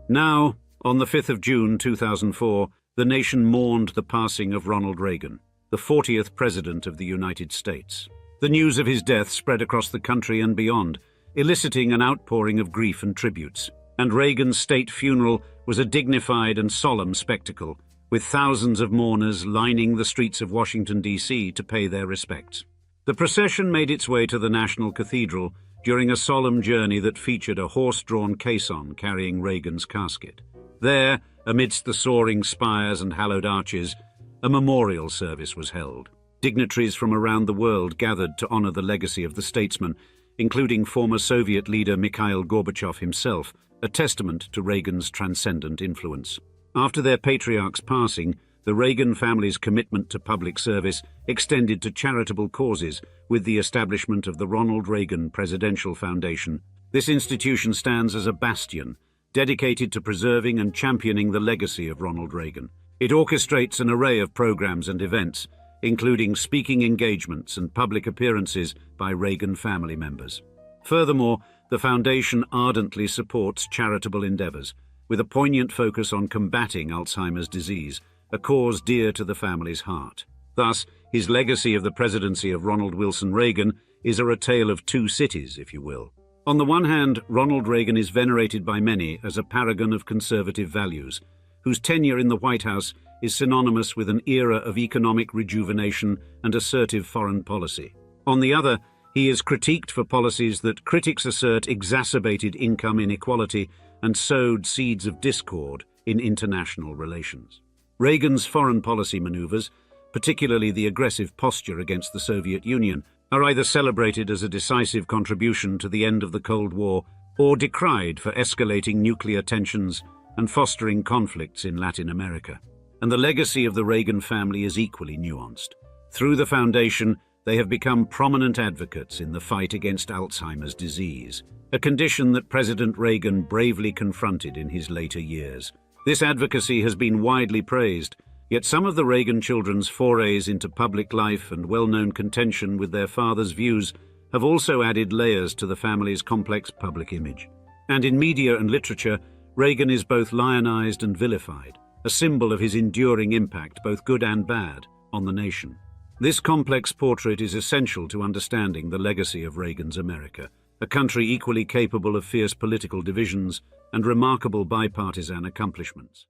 Now, on the 5th of June 2004, the nation mourned the passing of Ronald Reagan, the 40th President of the United States. The news of his death spread across the country and beyond, eliciting an outpouring of grief and tributes. And Reagan's state funeral was a dignified and solemn spectacle, with thousands of mourners lining the streets of Washington, D.C. to pay their respects. The procession made its way to the National Cathedral during a solemn journey that featured a horse-drawn caisson carrying Reagan's casket. There, amidst the soaring spires and hallowed arches, a memorial service was held. Dignitaries from around the world gathered to honor the legacy of the statesman, including former Soviet leader Mikhail Gorbachev himself, a testament to Reagan's transcendent influence. After their patriarch's passing, the Reagan family's commitment to public service extended to charitable causes with the establishment of the Ronald Reagan Presidential Foundation. This institution stands as a bastion, dedicated to preserving and championing the legacy of Ronald Reagan. It orchestrates an array of programs and events, including speaking engagements and public appearances by Reagan family members. Furthermore, the foundation ardently supports charitable endeavors, with a poignant focus on combating Alzheimer's disease, a cause dear to the family's heart. Thus, his legacy of the presidency of Ronald Wilson Reagan is a tale of two cities, if you will. On the one hand, Ronald Reagan is venerated by many as a paragon of conservative values, whose tenure in the White House is synonymous with an era of economic rejuvenation and assertive foreign policy. On the other, he is critiqued for policies that critics assert exacerbated income inequality and sowed seeds of discord in international relations. Reagan's foreign policy maneuvers, particularly the aggressive posture against the Soviet Union, are either celebrated as a decisive contribution to the end of the Cold War or decried for escalating nuclear tensions and fostering conflicts in Latin America. And the legacy of the Reagan family is equally nuanced. Through the foundation, they have become prominent advocates in the fight against Alzheimer's disease, a condition that President Reagan bravely confronted in his later years. This advocacy has been widely praised, yet some of the Reagan children's forays into public life and well-known contention with their father's views have also added layers to the family's complex public image. And in media and literature, Reagan is both lionized and vilified, a symbol of his enduring impact, both good and bad, on the nation. This complex portrait is essential to understanding the legacy of Reagan's America, a country equally capable of fierce political divisions and remarkable bipartisan accomplishments.